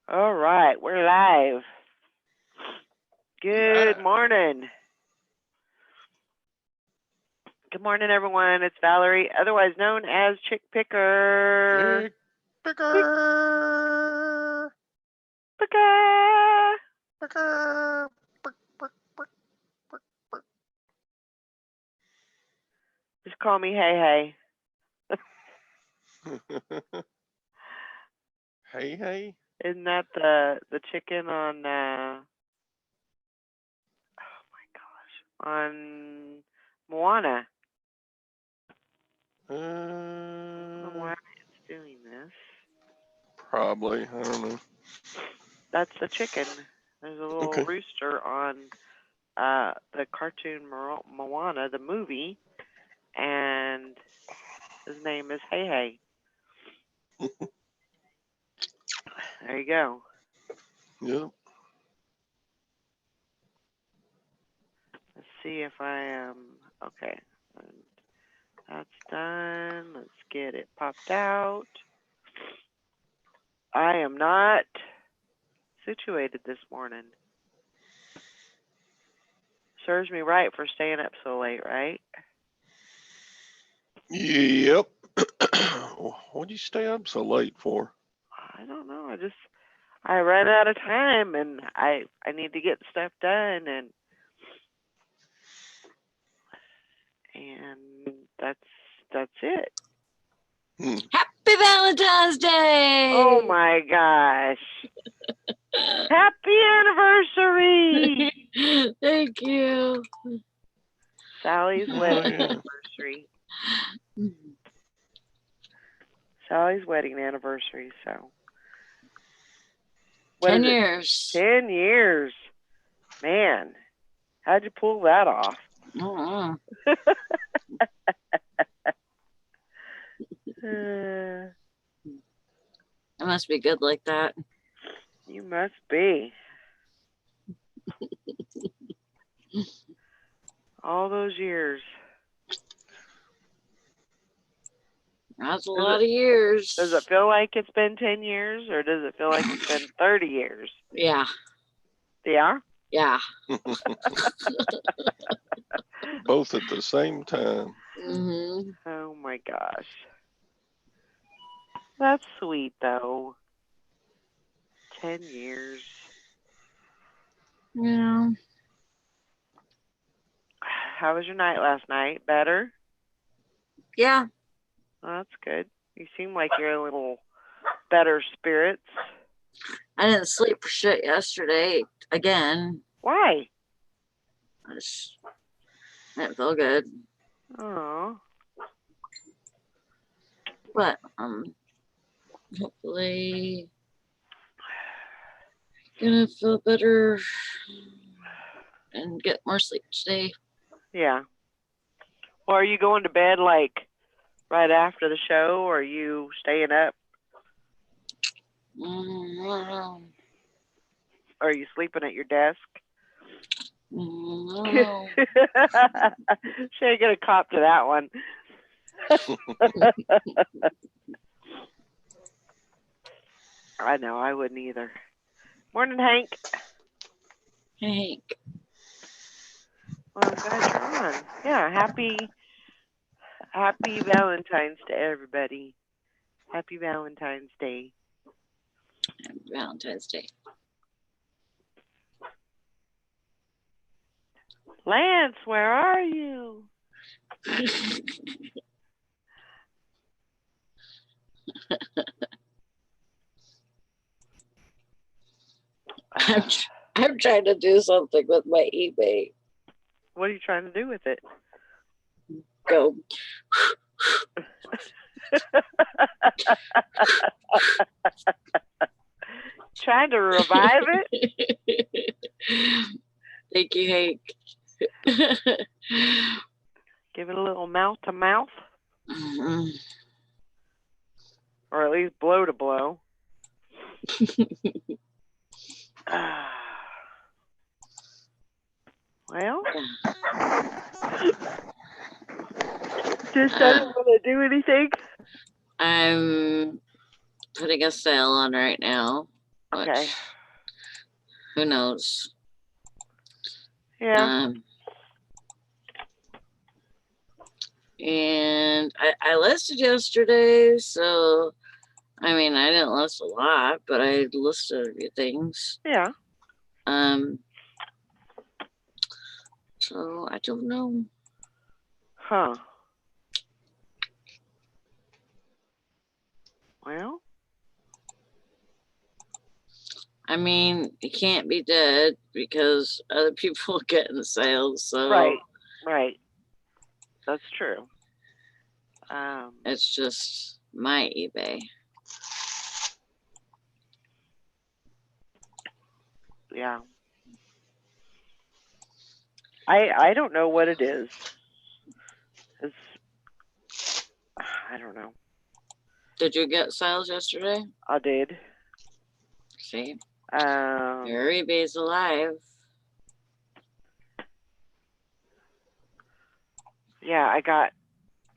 All right, we're live. Good Live. morning. Good morning, everyone. It's Valerie, otherwise known as Chick Picker. Chick picker. Picker. Picker. Just call me Hey Hey, hey. Hey. Isn't that the chicken on? Oh my gosh, on Moana. I don't know why it's doing this. Probably. I don't know. That's the chicken. There's a little Okay. rooster on the cartoon Moana, the movie, and his name is Hey. There you go. Yep. Let's see if I am okay. That's done. Let's get it popped out. I am not situated this morning. Serves me right for staying up so late, right? Yep. What'd you stay up so late for? I don't know. I ran out of time and I need to get stuff done and that's it. Happy Valentine's Day! Oh my gosh. Happy anniversary! Thank you. Sally's wedding yeah. anniversary. Sally's wedding anniversary, so. 10 years. 10 years. Man, how'd you pull that off? I must be good like that. You must be. All those years. That's a lot of years. Does it feel like it's been 10 years or does it feel like it's been 30 years? Yeah. Yeah? Yeah. Both at the same time. Mm-hmm. Oh my gosh. That's sweet though. 10 years. Yeah. How was your night last night? Better? Yeah. Well, that's good. You seem like you're a little better spirits. I didn't sleep for shit yesterday again. Why? I didn't feel good. Oh. But hopefully gonna feel better and get more sleep today. Yeah. Well, are you going to bed like right after the show or are you staying up? Or are you sleeping at your desk? She ain't gonna cop to that one. I know, I wouldn't either. Morning, Hank. Hank. Well, I'm glad you're on. Yeah, happy Valentine's to everybody. Happy Valentine's Day. Happy Valentine's Day. Lance, where are you? I'm trying to do something with my eBay. What are you trying to do with it? Go. Trying to revive it? Thank you, Hank. Give it a little mouth to mouth? Mm-hmm. Or at least blow to blow. Well, just doesn't want to do anything. I'm putting a sale on right now. but Okay. who knows? Yeah. And I listed yesterday, so I mean I didn't list a lot, but I listed a few things. Yeah. So I don't know. Huh. Well, I mean, it can't be dead because other people get in the sales, so right. That's true. it's just my eBay. Yeah. I don't know what it is. I don't know. Did you get sales yesterday? I did. See, Um, your eBay's alive. yeah, I got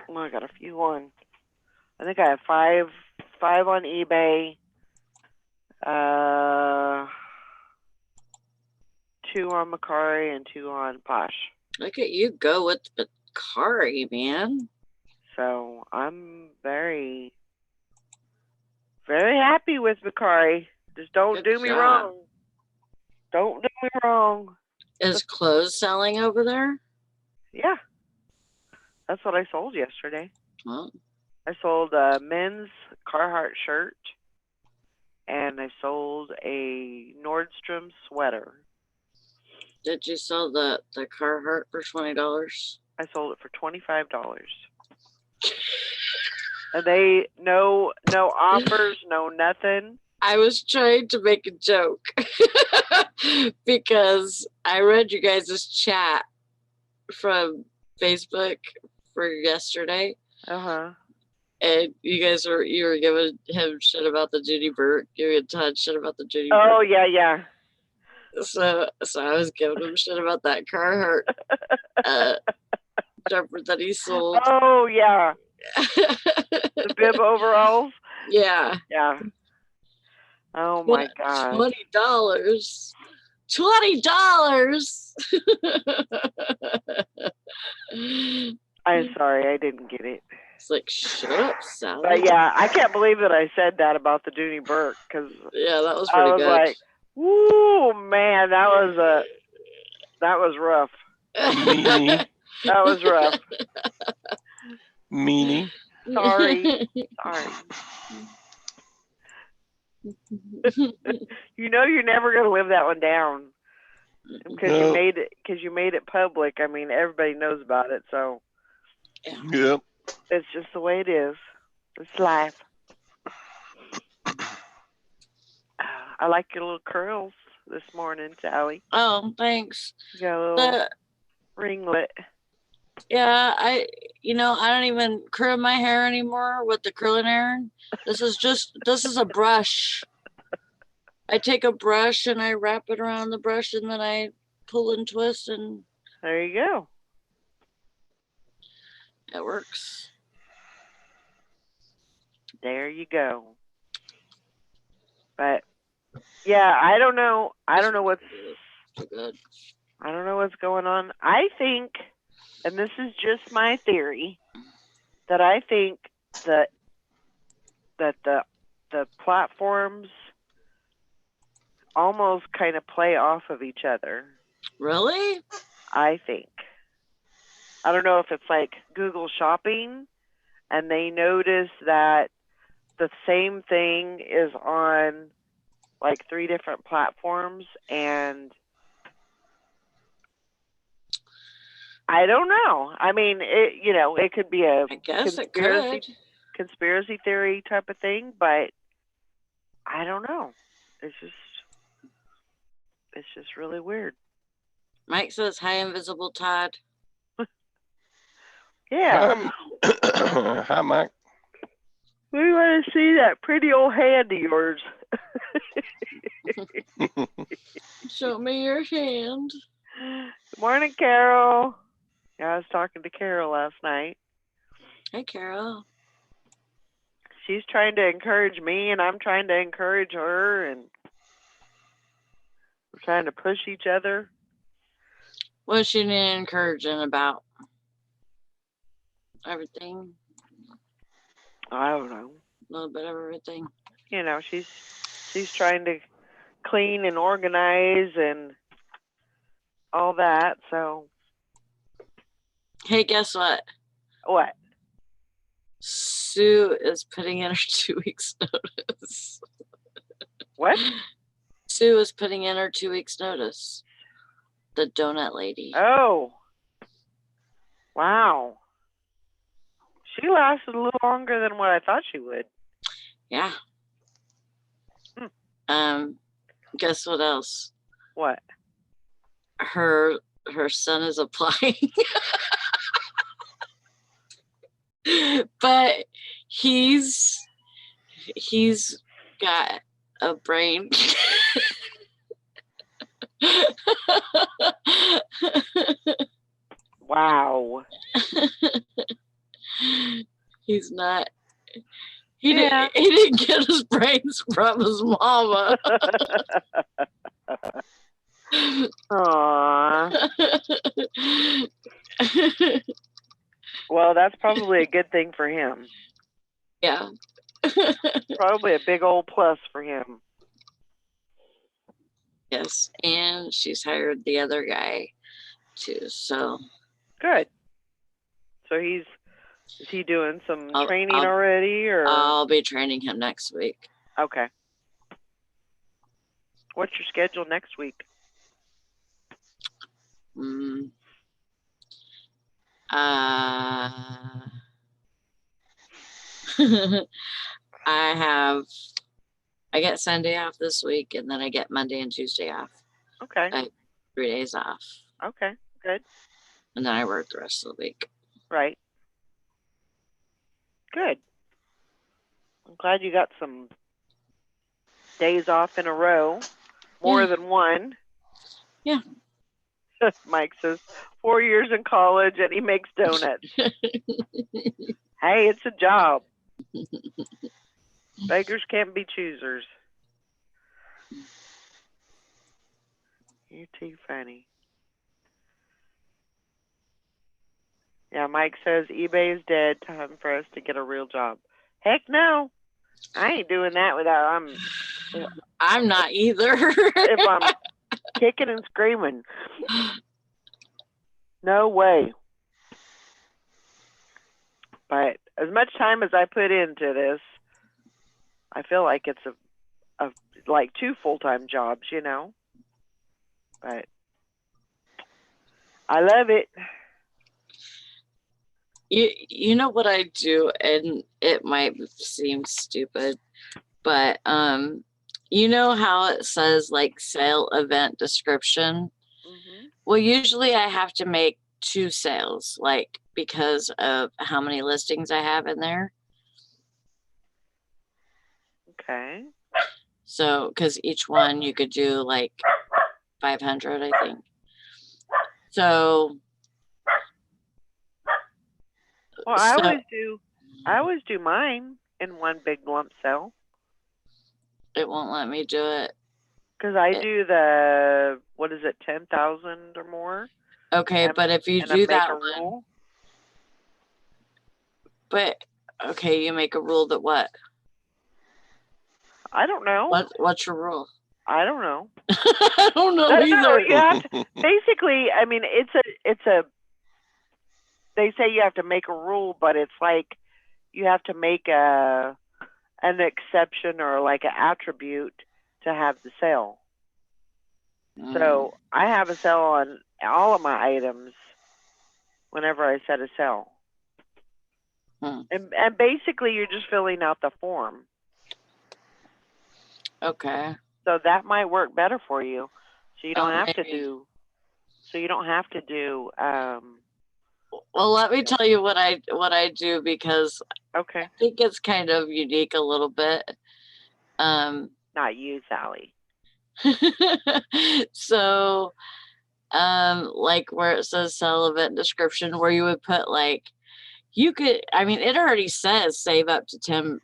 a few on. I think I have five on eBay. 2 on Macari and 2 on Posh. Look at you go with Macari, man. So I'm very, very happy with Macari. Just don't Good do me job. wrong. Don't do me wrong. Is clothes selling over there? Yeah. That's what I sold yesterday. Well, I sold a men's Carhartt shirt and I sold a Nordstrom sweater. did you sell the Carhartt for $20? I sold it for $25. And they no offers, no nothing. I was trying to make a joke because I read you guys' chat from Facebook for yesterday, Uh-huh. and you were giving him shit about the Judy Burke, giving Todd shit about the Judy Oh, Burke. yeah. So I was giving him shit about that Carhartt jumper that he sold. Oh, yeah. The bib overalls. Yeah. Yeah. Oh my God. $20. $20. I'm sorry, I didn't get it. It's like, shut up, Sally. But yeah, I can't believe that I said that about the Dooney Burke because Yeah, that was I pretty was good. like, "Woo, man, that was rough. Meanie. That was rough. Meanie. Sorry. You know you're never gonna live that one down because No. you made it public. I mean, everybody knows about it, so Yep. it's just the way it is. It's life. I like your little curls this morning, Sally. Oh, thanks. You got a little The, ringlet. yeah, I don't even curl my hair anymore with the curling iron. This is a brush. I take a brush and I wrap it around the brush and then I pull and twist and There you go. it works. There you go. But yeah, I don't know what's Too good. I don't know what's going on. I think, and this is just my theory, that I think that the platforms almost kind of play off of each other. Really? I think. I don't know if it's like Google Shopping and they notice that the same thing is on like 3 different platforms, and I don't know. I mean, it could be a I guess it could. conspiracy theory type of thing, but I don't know. It's just really weird. Mike says, "Hi, Invisible Todd." Yeah. Hi, Mike. We want to see that pretty old hand of yours. Show me your hand. Good morning, Carol. Yeah, I was talking to Carol last night. Hey, Carol. She's trying to encourage me, and I'm trying to encourage her, and We're trying to push each other. What's she encouraging about everything? I don't know. A little bit of everything. You know, she's trying to clean and organize and all that. So Hey, guess what? what? Sue is putting in her 2 weeks notice. What? Sue is putting in her 2 weeks notice. The donut lady. Oh. Wow. She lasted a little longer than what I thought she would. Yeah. Guess what else? What? Her son is applying. But he's got a brain. Wow. He's not. He didn't get his brains from his mama. Aww. Well, that's probably a good thing for him. Yeah. Probably a big old plus for him. Yes, and she's hired the other guy too. So Good. So is he doing some I'll- training I'll- already, or? I'll be training him next week. Okay. What's your schedule next week? I get Sunday off this week, and then I get Monday and Tuesday off. Okay. 3 days off, Okay. Good. and then I work the rest of the week. Right. Good. I'm glad you got some days off in a row. More Yeah. than one. Yeah. Mike says 4 years in college and he makes donuts. Hey, it's a job. Beggars can't be choosers. You're too funny. Yeah, Mike says eBay is dead. Time for us to get a real job. Heck no. I ain't doing that without I'm not either. if I'm kicking and screaming. No way. But as much time as I put into this, I feel like it's a like 2 full-time jobs, you know. But I love it. You know what I do, and it might seem stupid, but you know how it says like sale event description? Mm-hmm. Well, usually I have to make 2 sales, like because of how many listings I have in there. Okay. So, because each one you could do like 500, I think. So, Well, I always do mine in one big lump sale it won't let me do it. because I do the what is it, 10,000 or more. Okay, but if you And I do make that a one, rule. but okay, you make a rule that what? I don't know. What's your rule? I don't know. I don't know No, either. you have to, basically, I mean, it's a. They say you have to make a rule, but it's like you have to make an exception or like an attribute to have the sale. So I have a sale on all of my items whenever I set a sale. And basically you're just filling out the form. Okay. So that might work better for you. So you don't have to maybe. do. So you don't have to do. Well, let me tell you what I do, because Okay. I think it's kind of unique a little bit. Not you, Sally. So, like where it says sell event description, where you would put like, you could, I mean, it already says save up to 10%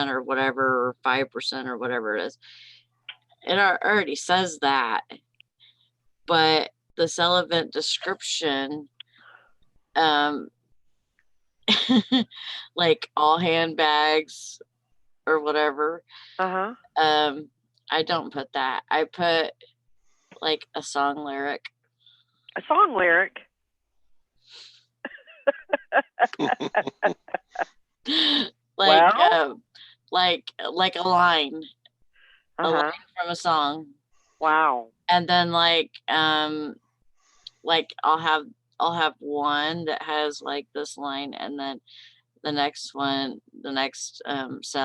or whatever, or 5% or whatever it is. it already says that, but the sale event description, like all handbags or whatever, Uh-huh. I don't put that. I put like a song lyric. A song lyric. Like Well? like a line Uh-huh. from a song. Wow. And then like I'll have one that has like this line, and then the next cell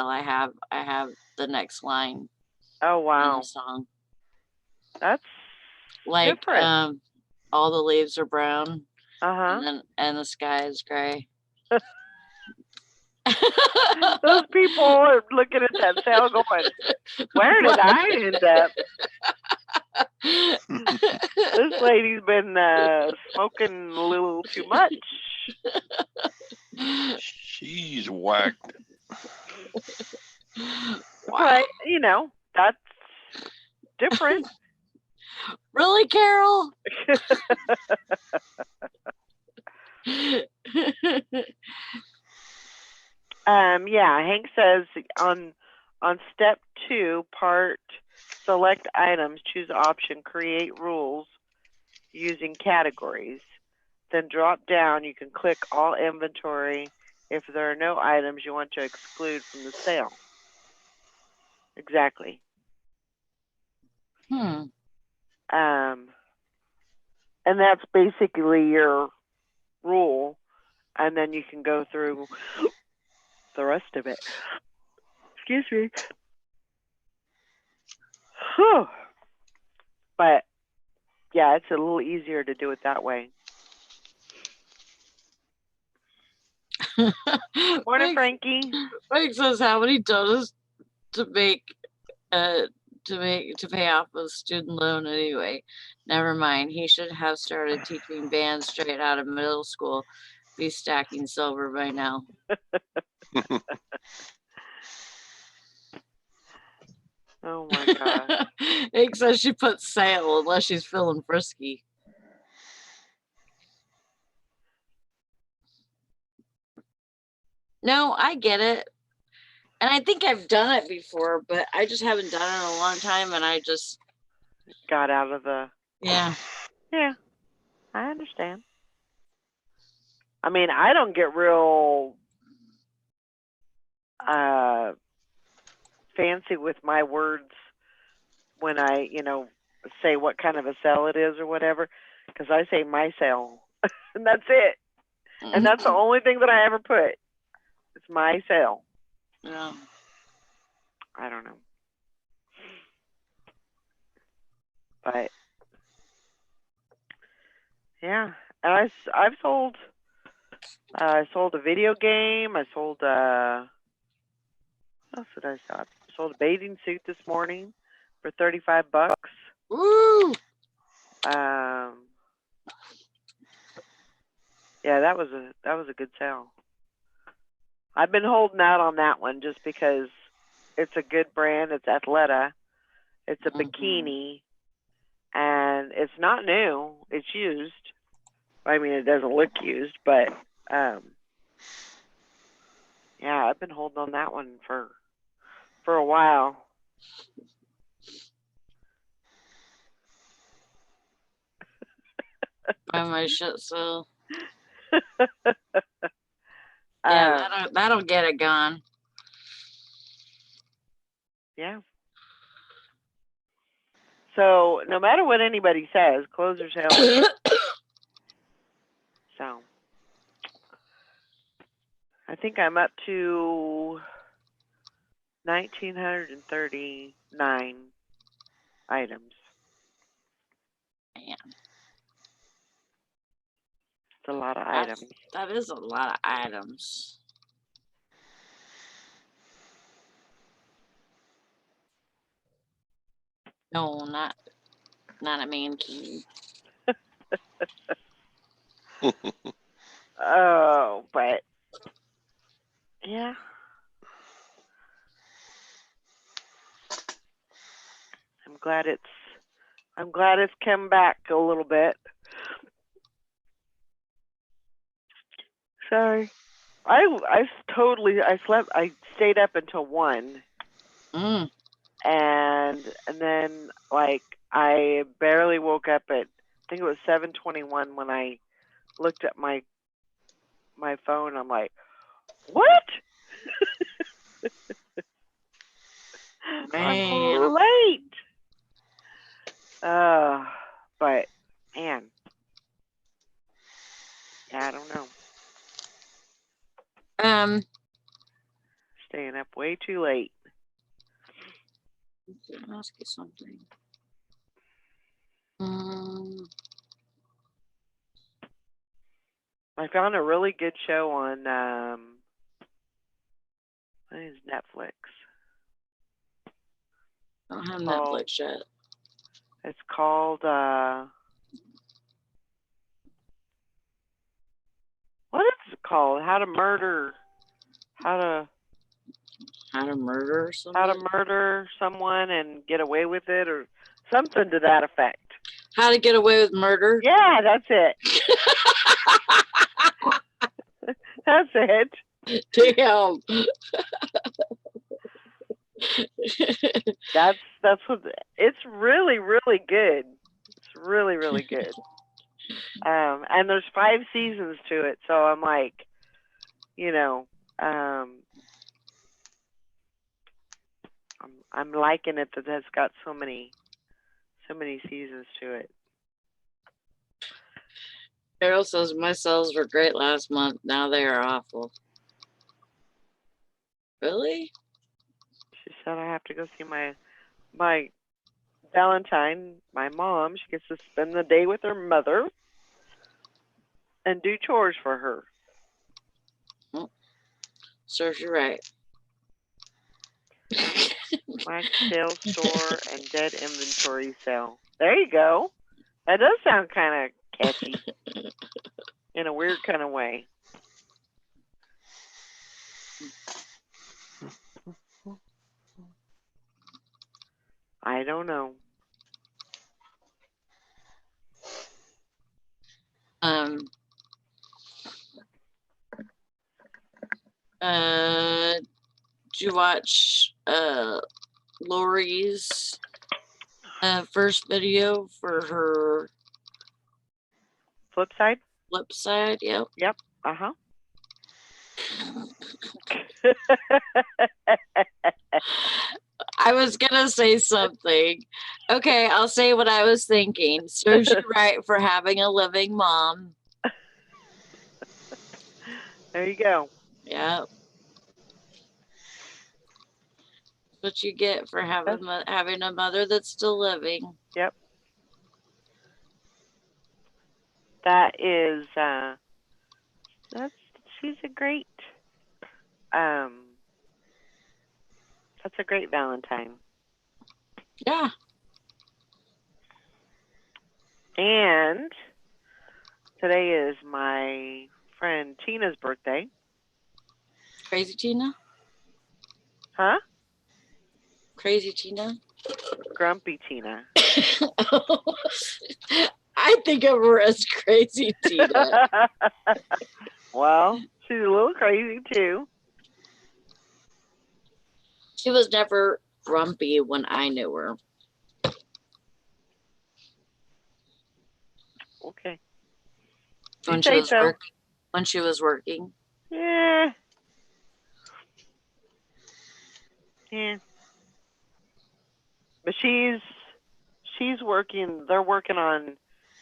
I have the next line Oh, in wow. the song. That's Like different. all the leaves are brown, Uh-huh. and the sky is gray. Those people are looking at that sale going, where did I end up? This lady's been smoking a little too much. She's whacked. But, you know, that's different. Really, Carol? Yeah, Hank says on step 2, part select items, choose option, create rules using categories. Then drop down, you can click all inventory if there are no items you want to exclude from the sale. Exactly. Hmm. And that's basically your rule. And then you can go through the rest of it. Excuse me. Whew. But yeah, it's a little easier to do it that way. Morning, Frankie. Frank says how many donuts to make to pay off a student loan anyway. Never mind. He should have started teaching band straight out of middle school. Be stacking silver by now. Oh my gosh. Hank says she put sale unless she's feeling frisky. No, I get it. And I think I've done it before, but I just haven't done it in a long time, and I just got out of the... Yeah. Yeah, I understand. I mean, I don't get real fancy with my words when I, say what kind of a sale it is or whatever, because I say my sale, and that's it. And that's the only thing that I ever put. It's my sale. Yeah. I don't know. But yeah, and I've sold I sold a video game. I sold what else did I sell? I sold a bathing suit this morning for $35. Woo! Yeah, that was a good sale. I've been holding out on that one just because it's a good brand. It's Athleta. It's a bikini, and it's not new. It's used. I mean, it doesn't look used, but yeah, I've been holding on that one for a while. Buy my shit so. Yeah, that'll get it gone. Yeah. So no matter what anybody says, clothes are sale. So I think I'm up to 1,939 items. Man. It's a lot of items. That is a lot of items. No, not a man king. Oh, but yeah. I'm glad it's come back a little bit. Sorry. I stayed up until 1, Mm. and then like I barely woke up at, I think it was 7:21 when I looked at my phone. I'm like, what? Man. I'm late. But man, yeah, I don't know. Staying up way too late. I'll ask you something. I found a really good show on what is Netflix? I don't have Oh. Netflix yet. It's called what is it called? How to murder someone and get away with it, or something to that effect. How to Get Away with Murder? Yeah, that's it. That's it. Damn. That's what it's really, really good. It's really, really good. And there's 5 seasons to it, so I'm like, I'm liking it that it's got so many seasons to it. Carol says my sales were great last month. Now they are awful. Really? She said I have to go see my Valentine, my mom. She gets to spend the day with her mother and do chores for her. Oh, serves you right. My sales store and dead inventory sale. There you go. That does sound kind of catchy in a weird kind of way. I don't know. Did you watch Lori's first video for her Flip side? flip side? Yep. Yep. Uh-huh. I was gonna say something. Okay, I'll say what I was thinking. Serves you right for having a living mom. There you go. Yep. What you get for having a mother that's still living. Yep. That is she's a great that's a great Valentine. Yeah. And today is my friend Tina's birthday. Crazy Tina? Huh? Crazy Tina? Grumpy Tina. I think of her as Crazy Tina. Well, she's a little crazy too. She was never grumpy when I knew her. Okay. When she was working. Yeah. Yeah. But she's working. They're working on.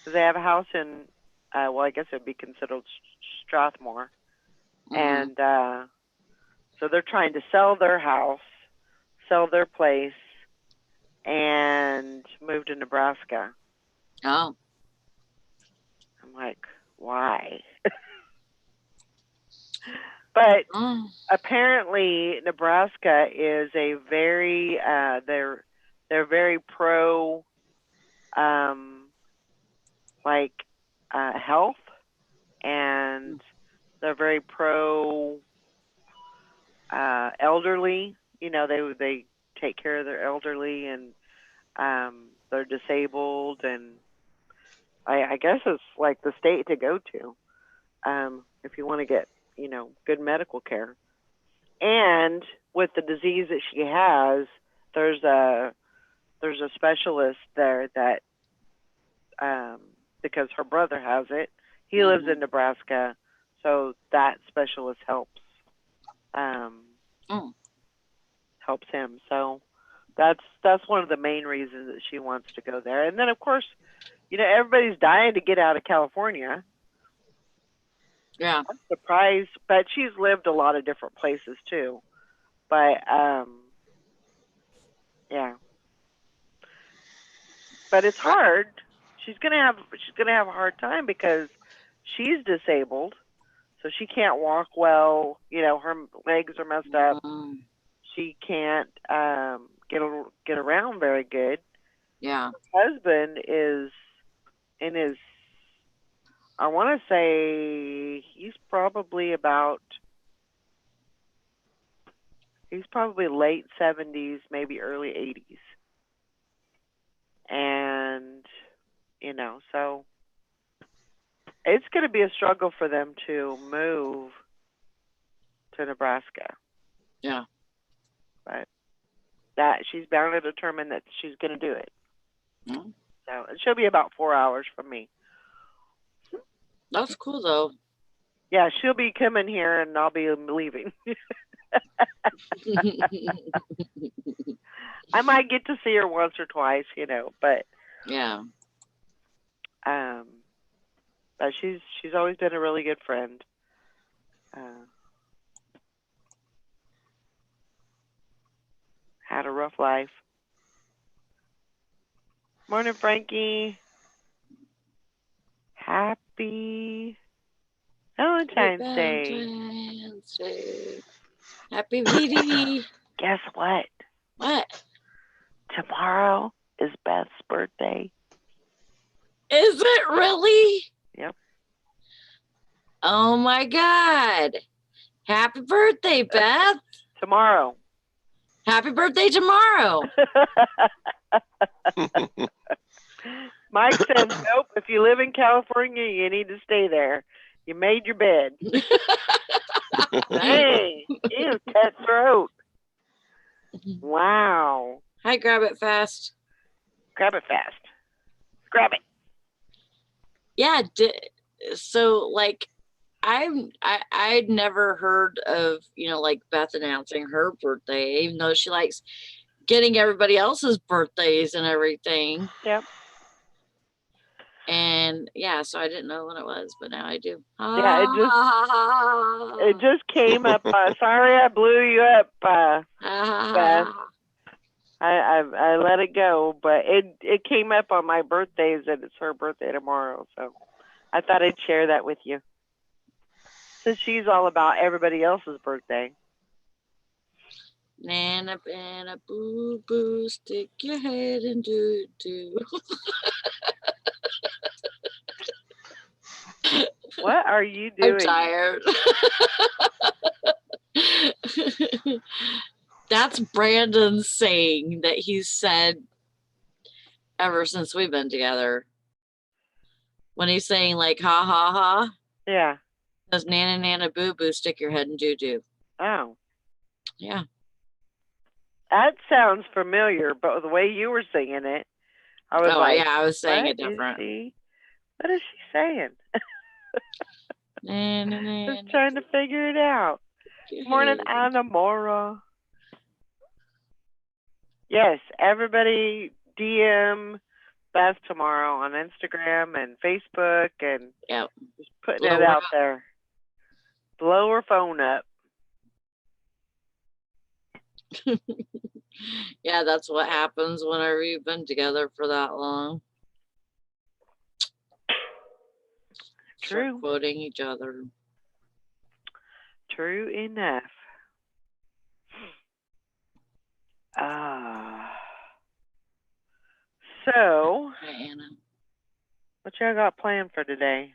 They have a house in. Well, I guess it would be considered Strathmore, and so they're trying to sell their house, sell their place, and move to Nebraska. Oh. I'm like, why? But apparently Nebraska is a very they're very pro health, and they're very pro elderly. They take care of their elderly, and they're disabled, and I guess it's like the state to go to if you want to get, good medical care. And with the disease that she has, there's a specialist there that because her brother has it, he lives in Nebraska, so that specialist helps helps him. So that's one of the main reasons that she wants to go there. And then of course, everybody's dying to get out of California. Yeah. I'm surprised, but she's lived a lot of different places too. But yeah. But it's hard. She's gonna have a hard time because she's disabled, so she can't walk well. Her legs are messed up. She can't get around very good. Yeah. Her husband is in his, I want to say he's probably late 70s, maybe early 80s. And, so it's going to be a struggle for them to move to Nebraska. Yeah. But that she's bound and determined that she's going to do it. Mm. So it should be about 4 hours from me. That's cool though. Yeah, she'll be coming here and I'll be leaving. I might get to see her once or twice, but yeah. But she's always been a really good friend. Had a rough life. Morning, Frankie. Happy Valentine's Day. Valentine's Day. Happy VD. Guess what? What? Tomorrow is Beth's birthday. Is it really? Yep. Oh my God. Happy birthday, Beth. Tomorrow. Happy birthday tomorrow. Mike says, nope, if you live in California, you need to stay there. You made your bed. Dang, he is cutthroat. Wow. Hi, grab it fast. Grab it fast. Grab it. Yeah. So, like, I'd never heard of, like Beth announcing her birthday, even though she likes getting everybody else's birthdays and everything. Yep. And yeah, so I didn't know when it was, but now I do. Yeah, it just came up. Sorry, I blew you up, Beth. I let it go, but it came up on my birthdays that it's her birthday tomorrow, so I thought I'd share that with you. Since she's all about everybody else's birthday. Nana, banana, boo, boo, stick your head and do. What are you doing? I'm tired. That's Brandon saying that he's said ever since we've been together. When he's saying like ha ha ha. Yeah. Does nana nana boo boo stick your head in doo doo. Oh. Yeah. That sounds familiar, but the way you were singing it, I was like, yeah, I was saying it what different. What is she saying? Just trying to figure it out. Good morning, Anamora. Yes, everybody DM Beth tomorrow on Instagram and Facebook and just putting it out there. Blow her phone up. Yeah, that's what happens whenever you've been together for that long. True. Start quoting each other. True enough. So, hi, Anna. What y'all got planned for today?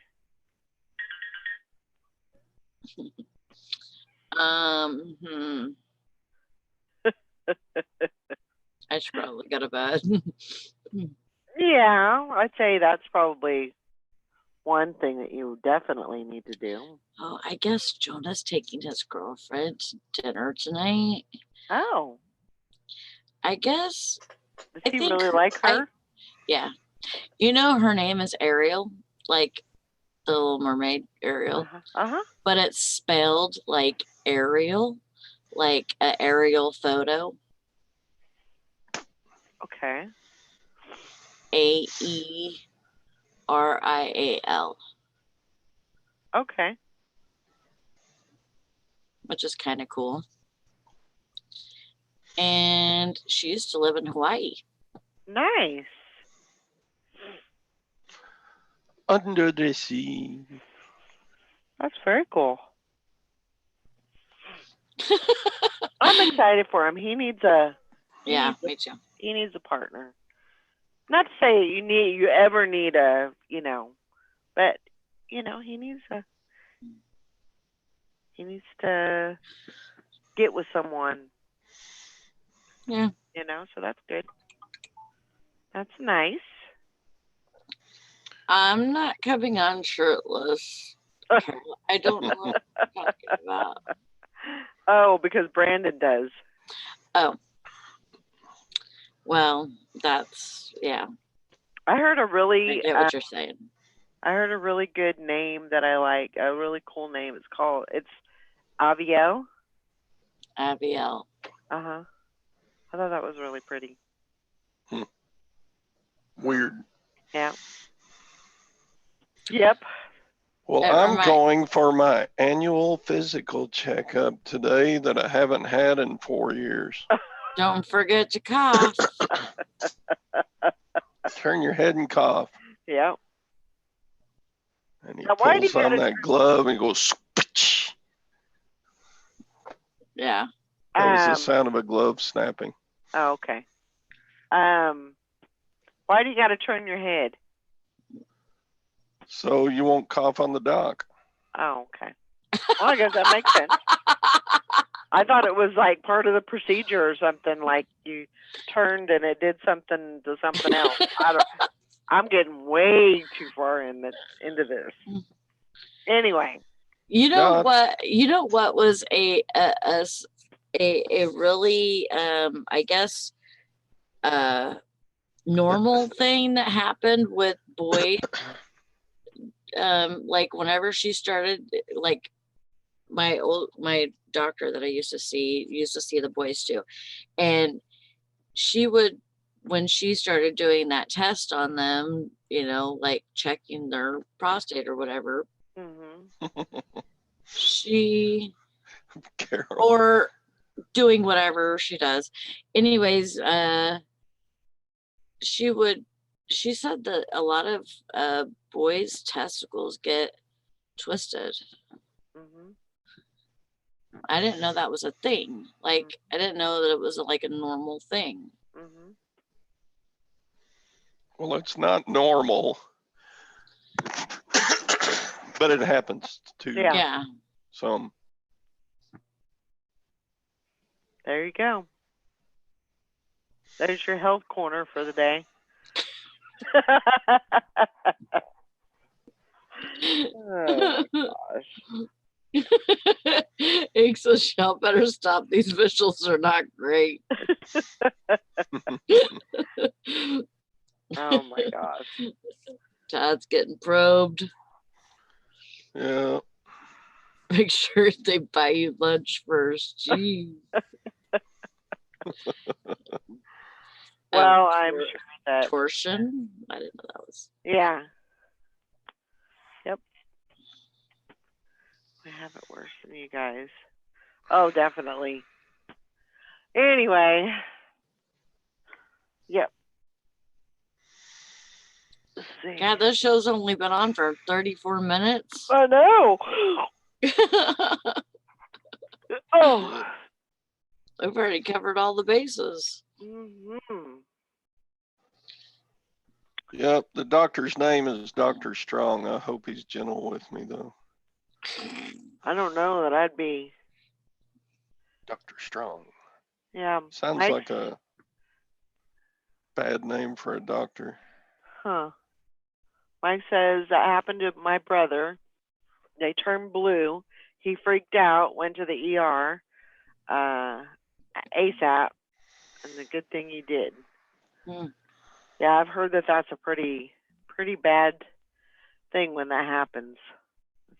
I I should probably go to bed. Yeah, I'd say that's probably one thing that you definitely need to do. Oh, I guess Jonah's taking his girlfriend to dinner tonight. Oh, I guess. does I he think really like her? Yeah. You know, her name is Ariel, like the Little Mermaid, Ariel, Uh-huh. Uh-huh. but it's spelled like Ariel, like an aerial photo. Okay. Aerial, Okay. which is kind of cool. And she used to live in Hawaii. Nice. Under the sea. That's very cool. I'm excited for him. He needs a Yeah, me too. he needs a partner. Not to say you ever need a, but he needs to get with someone. Yeah. So that's good. That's nice. I'm not coming on shirtless. Carol. I don't know what you're talking about. Oh, because Brandon does. Oh. Well, that's, yeah. I heard a I really get what you're saying. I heard a really good name that I like. A really cool name. It's Aviel. Abiel. Uh-huh. I thought that was really pretty. Weird. Yeah. Yep. Well, That I'm remind- going for my annual physical checkup today that I haven't had in 4 years. Don't forget to cough. Turn your head and cough. Yep. And he Now, why do you pulls on gotta that glove and goes, "Spitch." Yeah. That was the sound of a glove snapping. Oh, okay. Why do you got to turn your head? So you won't cough on the dock. Oh, okay. Well, I guess that makes sense. I thought it was like part of the procedure or something, like you turned and it did something to something else. I'm getting way too far into this. Anyway. You know No, what? You know what was a really I guess normal thing that happened with boys. Like whenever she started, like my doctor that I used to see the boys too, and she would, when she started doing that test on them, like checking their prostate or whatever, she Carol. or doing whatever she does. Anyways, she said that a lot of boys' testicles get twisted. I didn't know that was a thing. Like, I didn't know that it was like a normal thing. Well, it's not normal, but it happens to Yeah. some. There you go. There's your health corner for the day. Oh my gosh. Axel Shell better stop. These visuals are not great. Oh my gosh. Todd's getting probed. Yeah. Make sure they buy you lunch first. Jeez. Well, I'm sure that torsion. I didn't know that was. Yeah. Yep. I have it worse than you guys. Oh, definitely. Anyway. Yep. Let's see. God, this show's only been on for 34 minutes. I know. Oh. We've already covered all the bases. Yep, the doctor's name is Dr. Strong. I hope he's gentle with me, though. I don't know that I'd be. Dr. Strong. Yeah. Sounds like a bad name for a doctor. Huh. Mike says that happened to my brother. They turned blue. He freaked out, went to the ER ASAP, and the good thing he did. Hmm. Yeah, I've heard that that's a pretty bad thing when that happens.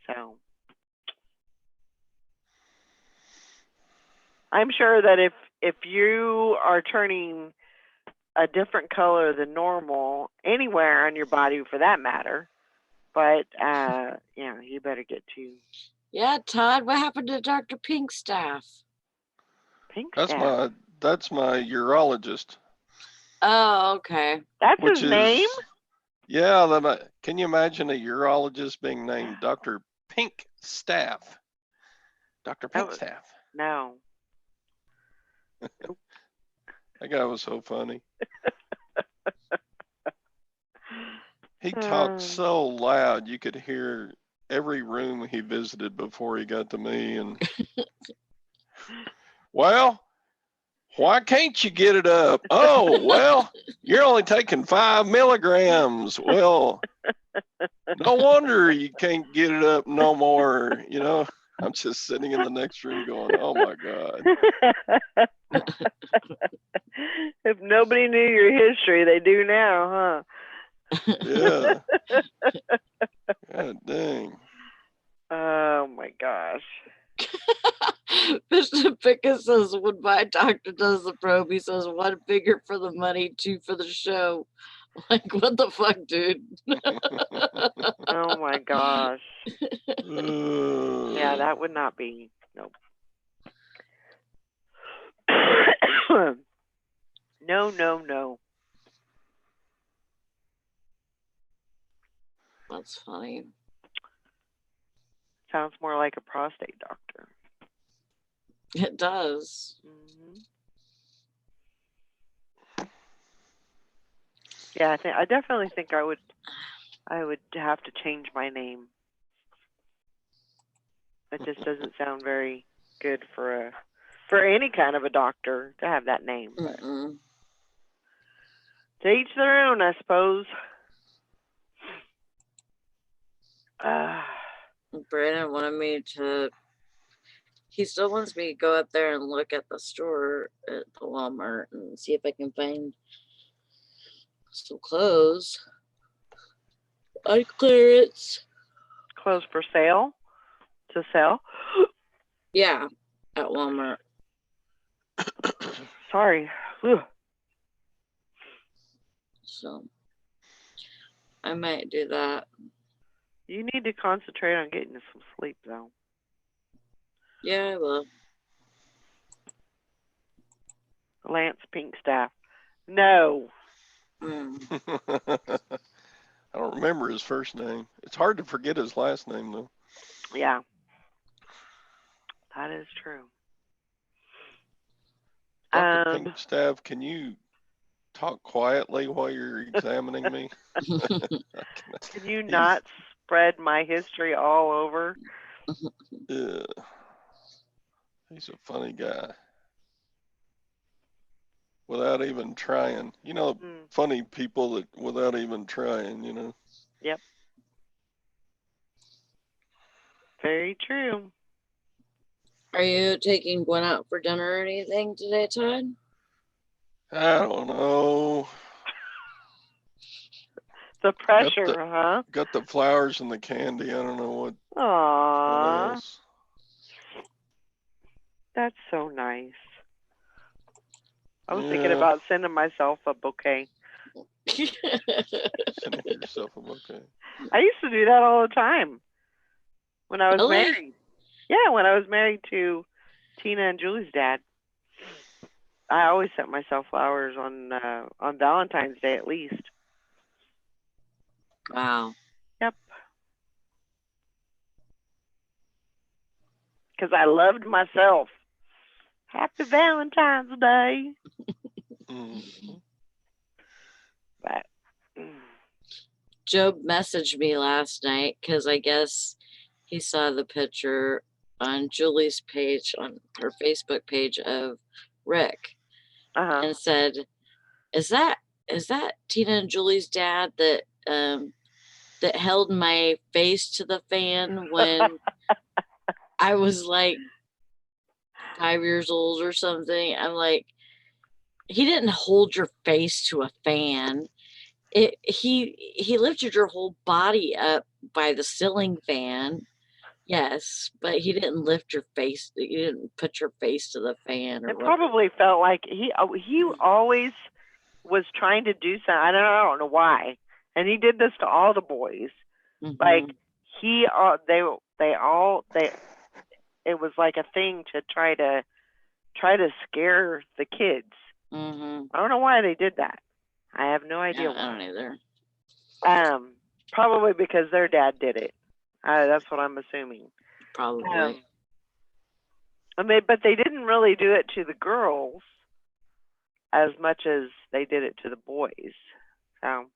So I'm sure that if you are turning a different color than normal anywhere on your body for that matter, but yeah, you better get to Yeah, Todd, what happened to Dr. Pinkstaff? Pinkstaff. That's my urologist. Oh, okay. That's Which his name? Yeah, can you imagine a urologist being named Dr. Pinkstaff? Dr. Pinkstaff. No. That guy was so funny. He talked so loud you could hear every room he visited before he got to me. And well, why can't you get it up? Oh, well, you're only taking 5 milligrams. Well, no wonder you can't get it up no more. You know, I'm just sitting in the next room going, oh my God. If nobody knew your history, they do now, huh? Yeah. God dang. Oh my gosh. Mr. Pickett says when my doctor does the probe, he says 1 finger for the money, 2 for the show. Like, what the fuck, dude? Oh my gosh. Yeah, that would not be. Nope. No, no, no. That's funny. Sounds more like a prostate doctor. It does. Mm-hmm. Yeah, I definitely think I would have to change my name. It just doesn't sound very good for any kind of a doctor to have that name. But to each their own, I suppose. Brandon wanted me to. He still wants me to go up there and look at the store at the Walmart and see if I can find some clothes on clearance. Clothes for sale? To sell? Yeah, at Walmart. Sorry. Ugh. So I might do that. You need to concentrate on getting some sleep, though. Yeah, I will. Lance Pinkstaff. No. I don't remember his first name. It's hard to forget his last name, though. Yeah. That is true. Dr. Pinkstaff, can you talk quietly while you're examining me? Can you not spread my history all over? Yeah. He's a funny guy. Without even trying. You know, funny people that without even trying, you know. Yep. Very true. Are you taking Gwen out for dinner or anything today, Todd? I don't know. The pressure, huh? Got the flowers and the candy. I don't know what. Aww. What else. That's so nice. I was thinking about sending myself a bouquet. Sending yourself a bouquet. I used to do that all the time when I was married. Yeah, when I was married to Tina and Julie's dad. I always sent myself flowers on Valentine's Day at least. Wow. Yep. Because I loved myself. Happy Valentine's Day. But Job messaged me last night because I guess he saw the picture on Julie's page, on her Facebook page of Rick, and said, "Is that is that Tina and Julie's dad that that held my face to the fan when I was like 5 years old or something? I'm like, he didn't hold your face to a fan. He lifted your whole body up by the ceiling fan. Yes, but he didn't lift your face. You didn't put your face to the fan or It whatever. probably felt like he always was trying to do something. I don't know why. And he did this to all the boys. Mhm. Like it was like a thing to try to scare the kids. Mhm. I don't know why they did that. I have no idea Yeah, I don't why. either. Probably because their dad did it. That's what I'm assuming. Probably. But they didn't really do it to the girls as much as they did it to the boys. So,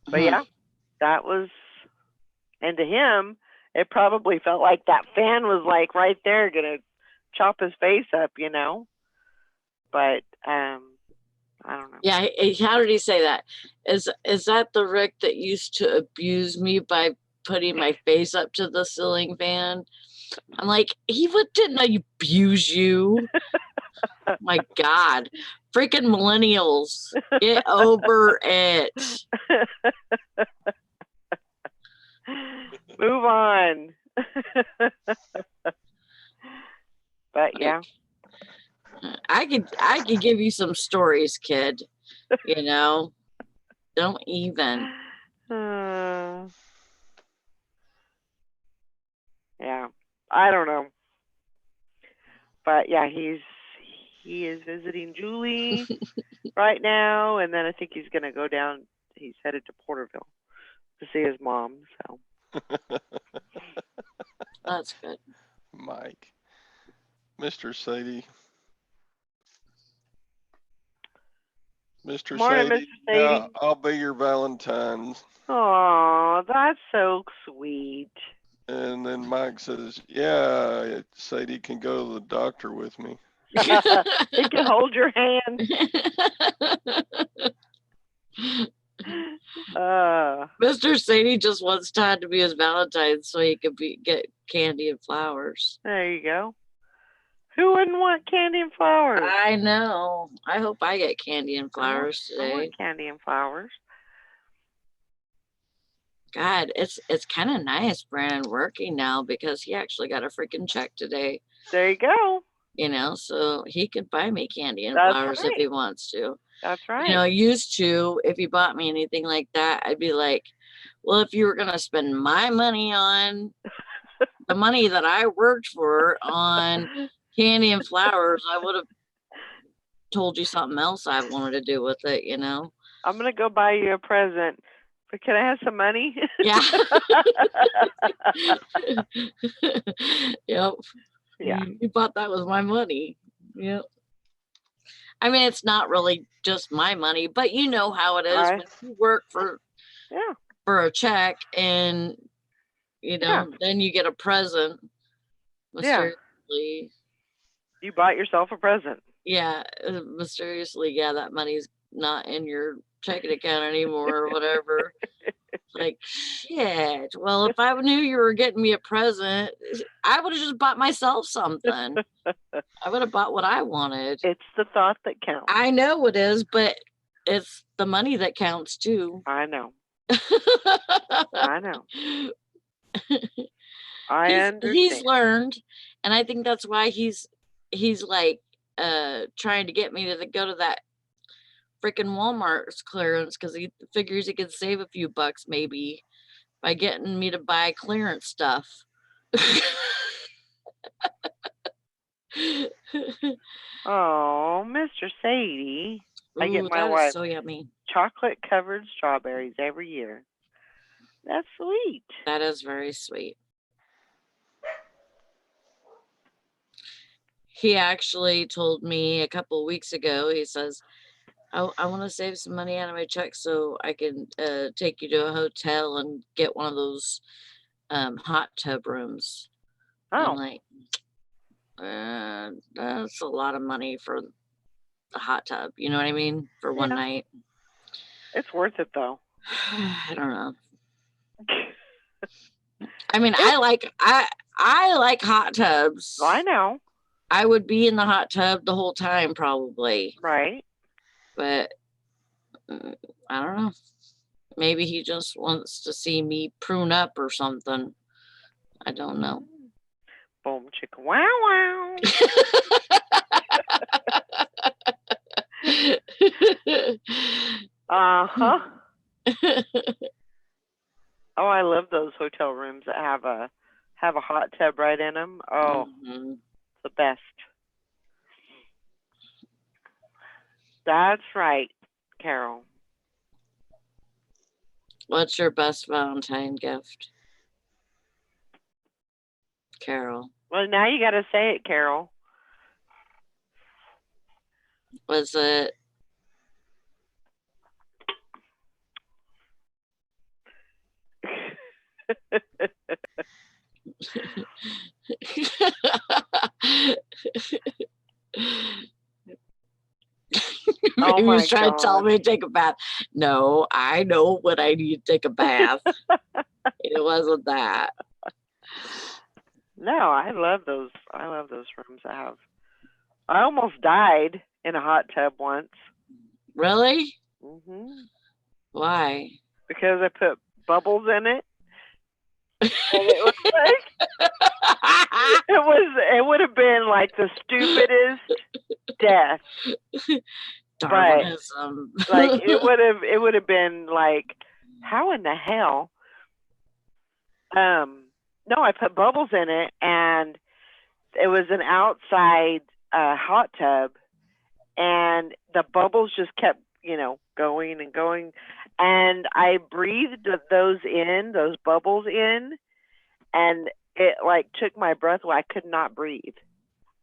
but yeah, that was, and to him, it probably felt like that fan was like right there, gonna chop his face up, you know. But I don't know. Yeah, how did he say that? Is that the Rick that used to abuse me by putting my face up to the ceiling fan? I'm like, he didn't abuse you. My God, freaking millennials, get over it. Move on. But yeah, I could give you some stories, kid. You know, don't even. Yeah, I don't know. But yeah, he is visiting Julie right now, and then I think he's gonna go down. He's headed to Porterville to see his mom. So That's good. Mike, Mr. Sadie. Mr. Morning, Sadie, Mr. Sadie. yeah, I'll be your Valentine. Oh, that's so sweet. And then Mike says, yeah, Sadie can go to the doctor with me. He can hold your hand. Mr. Sadie just wants Todd to be his Valentine so he could get candy and flowers. There you go. Who wouldn't want candy and flowers? I know. I hope I get candy and flowers today. I want candy and flowers. God, it's kind of nice Brandon working now because he actually got a freaking check today. There you go. You know, so he could buy me candy and That's flowers right. if he wants to. That's right. You know, used to, if he bought me anything like that, I'd be like, well, if you were going to spend my money on the money that I worked for on candy and flowers, I would have told you something else I wanted to do with it, you know? I'm going to go buy you a present, but can I have some money? Yeah. Yep. Yeah. You thought that was my money. Yep. I mean, it's not really just my money, but you know how it is when you work for a check and, you know, then you get a present. Mysteriously. You bought yourself a present. Yeah. Mysteriously, yeah, that money's not in your checking account anymore or whatever. Like, shit. Well, if I knew you were getting me a present, I would have just bought myself something. I would have bought what I wanted. It's the thought that counts. I know it is, but it's the money that counts too. I know. I know. I understand. He's learned, and I think that's why he's like trying to get me to go to that freaking Walmart's clearance because he figures he can save a few bucks maybe by getting me to buy clearance stuff. Oh, Mr. Sadie. Ooh, I get my wife so yummy. Chocolate covered strawberries every year. That's sweet. That is very sweet. He actually told me a couple weeks ago, he says, I want to save some money out of my check so I can take you to a hotel and get one of those hot tub rooms. I'm like, that's a lot of money for the hot tub. You know what I mean? For one night. It's worth it though. I don't know. I mean, I like hot tubs. I know, I would be in the hot tub the whole time probably, right? but I don't know. Maybe he just wants to see me prune up or something. I don't know. Boom, chicka, wow, wow. Uh-huh. Oh, I love those hotel rooms that have a hot tub right in them. Oh, the best. That's right, Carol. What's your best Valentine gift? Carol. Well, now you got to say it, Carol. Was it Oh he my was trying to tell God. me to take a bath. No, I know when I need to take a bath. It wasn't that. No, I love those. I love those rooms that have. I almost died in a hot tub once. Really? Why? Why? Because I put bubbles in it. And it was like it would have been like the stupidest death. Darwinism. But like it would have been like, how in the hell? No, I put bubbles in it, and it was an outside hot tub, and the bubbles just kept, going and going, and I breathed those bubbles in, and it like took my breath away. I could not breathe.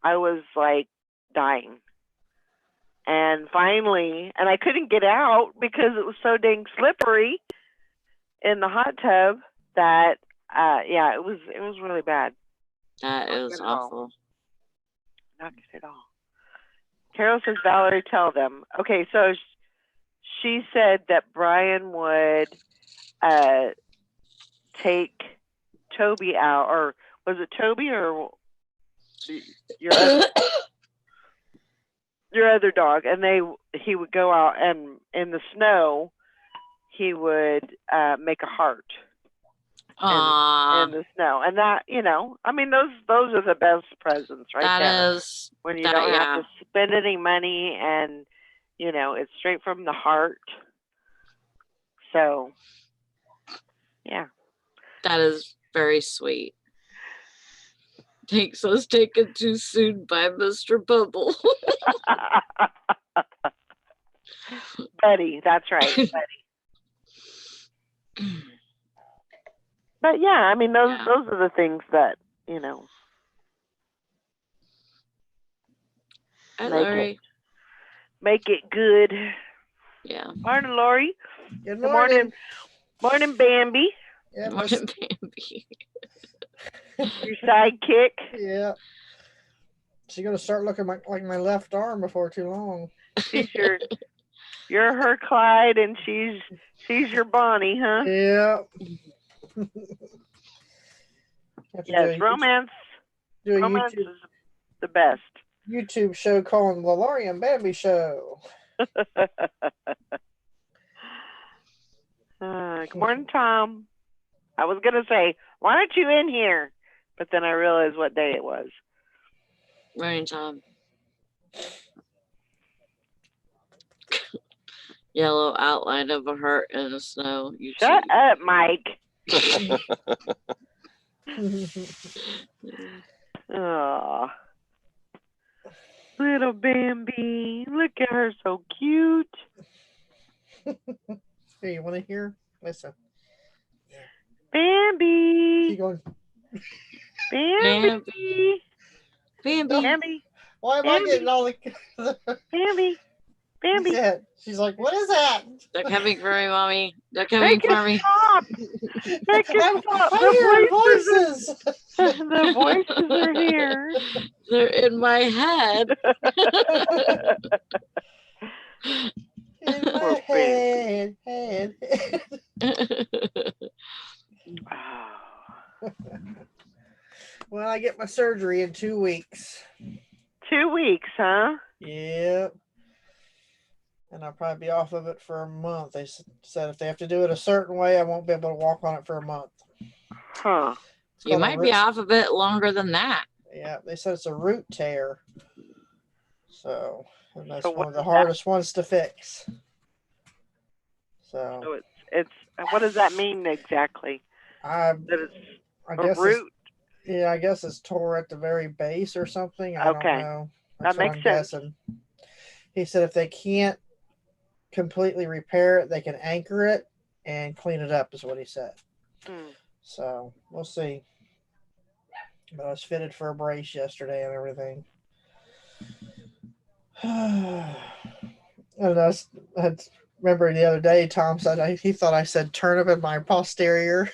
I was like dying. And finally, and I couldn't get out because it was so dang slippery in the hot tub that it was really bad. That is awful. Not good at all. Carol says, Valerie, tell them. Okay, so she said that Brian would take Toby out, or was it Toby or your other dog, and he would go out, and in the snow he would make a heart in the snow, and that, I mean, those are the best presents right there. That is when you don't have to spend any money, and it's straight from the heart. So yeah, that is very sweet. Takes us taken too soon by Mr. Bubble. Buddy, that's right, buddy. But yeah, I mean, those are the things that make it good. Yeah. Morning, Lori. Good morning. Morning, Bambi. Yeah, Morning, Bambi. Your sidekick. Yeah. She's gonna start looking like my left arm before too long. She's you're her Clyde, and she's your Bonnie, huh? Yeah. Yes, romance. Romance is the best. YouTube show called the Lori and Bambi Show. Good morning, Tom. I was gonna say, why aren't you in here? But then I realized what day it was. Morning, Tom. Yellow outline of a heart in the snow. Shut up, Mike. Oh, little Bambi. Look at her, so cute. Hey, you want to hear? Listen. Bambi. Keep going. Bambi. Bambi. Bambi. Why am I getting all the... Bambi. Bambi. She's like, what is that? They're coming for me, Mommy. They're coming for me. Stop. Make it stop. I hear voices. The voices are here. They're in my head. In my head. get my surgery in 2 weeks. 2 weeks, huh? Yep. And I'll probably be off of it for a month. They said if they have to do it a certain way, I won't be able to walk on it for a month. Huh. It's You called a might be off of it longer than that. Yeah, they said it's a root tear. So, and that's So one what of the is that? hardest ones to fix. So, So it's what does that mean exactly? I That it's I a guess it's, root? yeah, I guess it's tore at the very base or something. I don't Okay. know. That That's what makes I'm sense. guessing. He said if they can't completely repair it, they can anchor it and clean it up, is what he said. Hmm. So we'll see. But I was fitted for a brace yesterday and everything. And I remember the other day, Tom said he thought I said turnip in my posterior.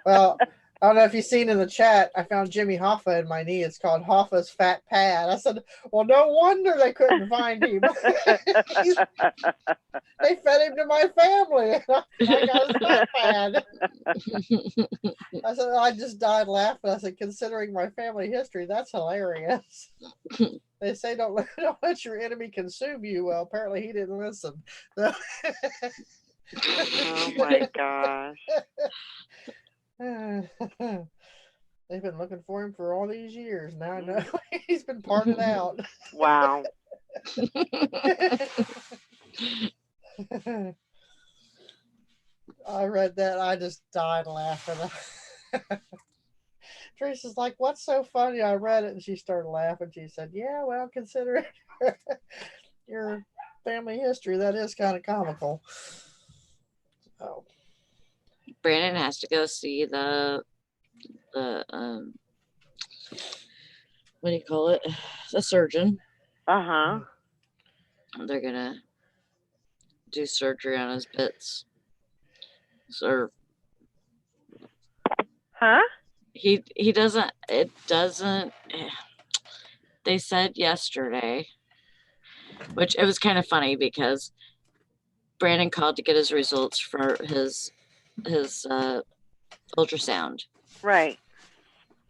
Well, I don't know if you've seen in the chat, I found Jimmy Hoffa in my knee. It's called Hoffa's Fat Pad. I said, well, no wonder they couldn't find him. They fed him to my family. I got his fat pad. I said, I just died laughing. I said, considering my family history, that's hilarious. They say don't let your enemy consume you. Well, apparently he didn't listen. Oh my gosh. They've been looking for him for all these years. Now I know he's been parted out. Wow. I read that. I just died laughing. Teresa's like, what's so funny? I read it and she started laughing. She said, yeah, well, considering your family history, that is kind of comical. Oh. Brandon has to go see the what do you call it? The surgeon. Uh-huh. They're gonna do surgery on his bits. So Huh? he doesn't, it doesn't, they said yesterday, which it was kind of funny because Brandon called to get his results for his ultrasound. Right.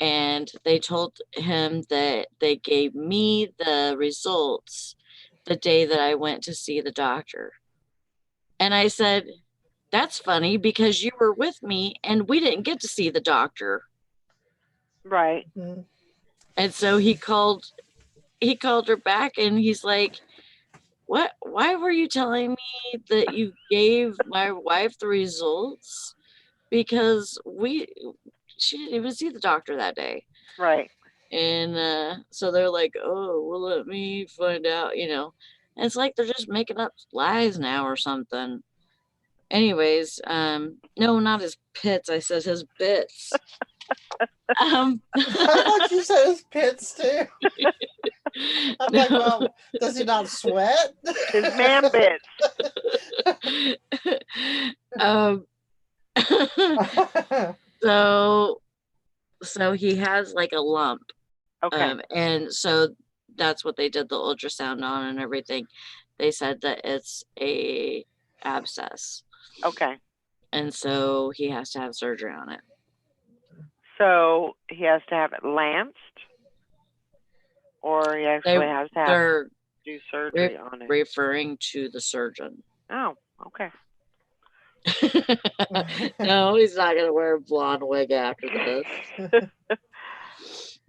And they told him that they gave me the results the day that I went to see the doctor. And I said, that's funny because you were with me and we didn't get to see the doctor. Right. Mm-hmm. And so he called her back and he's like, what? Why were you telling me that you gave my wife the results? Because she didn't even see the doctor that day. Right. And so they're like, oh, well, let me find out, And it's like they're just making up lies now or something. Anyways, no, not his pits. I said his bits. I thought you said his pits too. I'm like, well, does he not sweat? His man bits. So he has like a lump. Okay. And so that's what they did the ultrasound on and everything. They said that it's a abscess. Okay. And so he has to have surgery on it. So he has to have it lanced, or he actually has to do surgery on it. Referring to the surgeon. Oh, okay. No, he's not going to wear a blonde wig after this.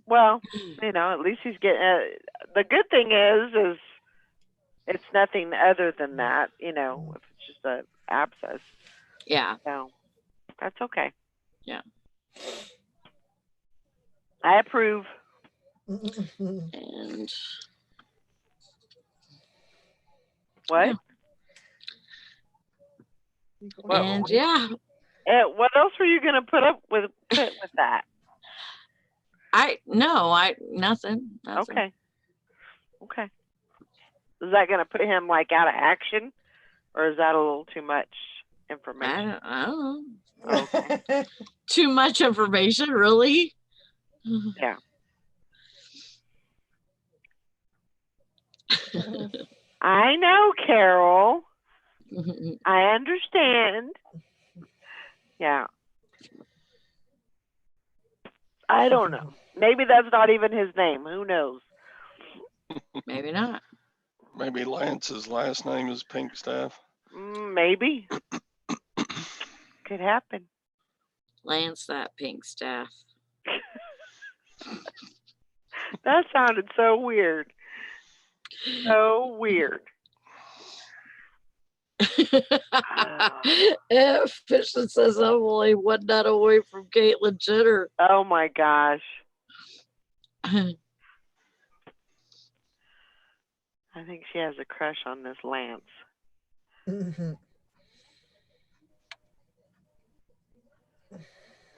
Well, at least he's getting. The good thing is it's nothing other than that. If it's just an abscess. Yeah. So that's okay. Yeah. I approve. And what? Yeah. What? And yeah. What else were you gonna put with that? Nothing. Okay. Is that gonna put him like out of action, or is that a little too much information? I don't know. Okay. Too much information, really? Yeah. I know, Carol. I understand. Yeah. I don't know. Maybe that's not even his name. Who knows? Maybe not. Maybe Lance's last name is Pinkstaff. Maybe. Could happen. Lance that pink staff. That sounded so weird. So weird. Fisher says I'm only one nut away from Caitlyn Jenner. Oh my gosh. I think she has a crush on this Lance.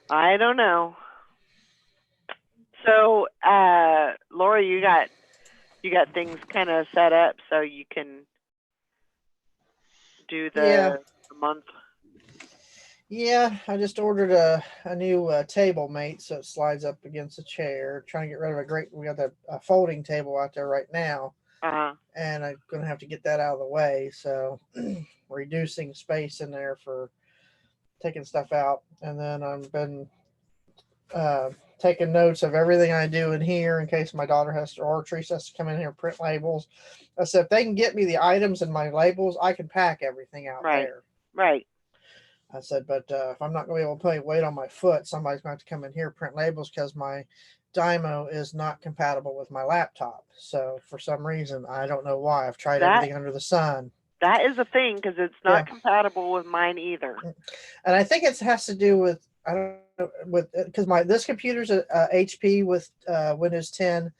I don't know. So, Laura, you got things kind of set up so you can do the month. Yeah, I just ordered a new table mate so it slides up against a chair. Trying to get rid of we got a folding table out there right now, and I'm gonna have to get that out of the way. So reducing space in there for taking stuff out, and then I've been taking notes of everything I do in here in case my daughter or Teresa has to come in here and print labels. I said if they can get me the items and my labels, I can pack everything out there. Right. I said, but if I'm not going to be able to put weight on my foot, somebody's going to have to come in here and print labels because my Dymo is not compatible with my laptop. So for some reason, I don't know why. I've tried everything under the sun. That is a thing because it's not compatible with mine either. And I think it has to do with because this computer's a HP with Windows 10,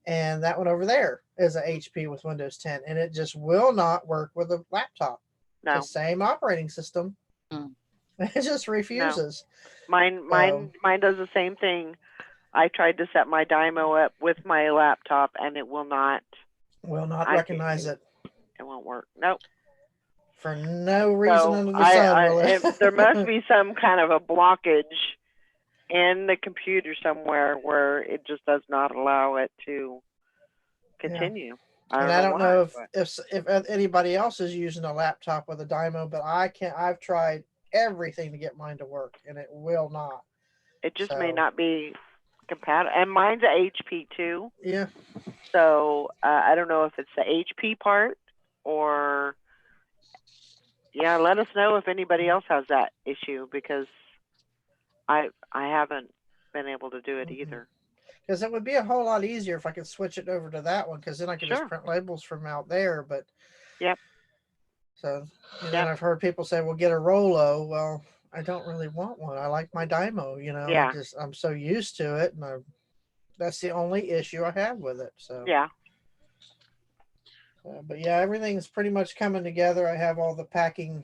and that one over there is a HP with Windows 10, and it just will not work with a laptop. No, the same operating system. It just refuses. No. Mine does the same thing. I tried to set my Dymo up with my laptop, and it will not recognize it. It won't work. Nope. For no reason under the sun. There must be some kind of a blockage in the computer somewhere where it just does not allow it to continue. Yeah. I don't know if anybody else is using a laptop with a Dymo, but I can't. I've tried everything to get mine to work, and it will not. It just may not be compatible. And mine's a HP too. Yeah. So I don't know if it's the HP part or. Yeah, let us know if anybody else has that issue because I haven't been able to do it either. Because it would be a whole lot easier if I could switch it over to that one because then I could just print labels from out there. But So then I've heard people say, "Well, get a Rolo." Well, I don't really want one. I like my Dymo. Yeah. I'm so used to it, and that's the only issue I have with it. So yeah. But yeah, everything's pretty much coming together. I have all the packing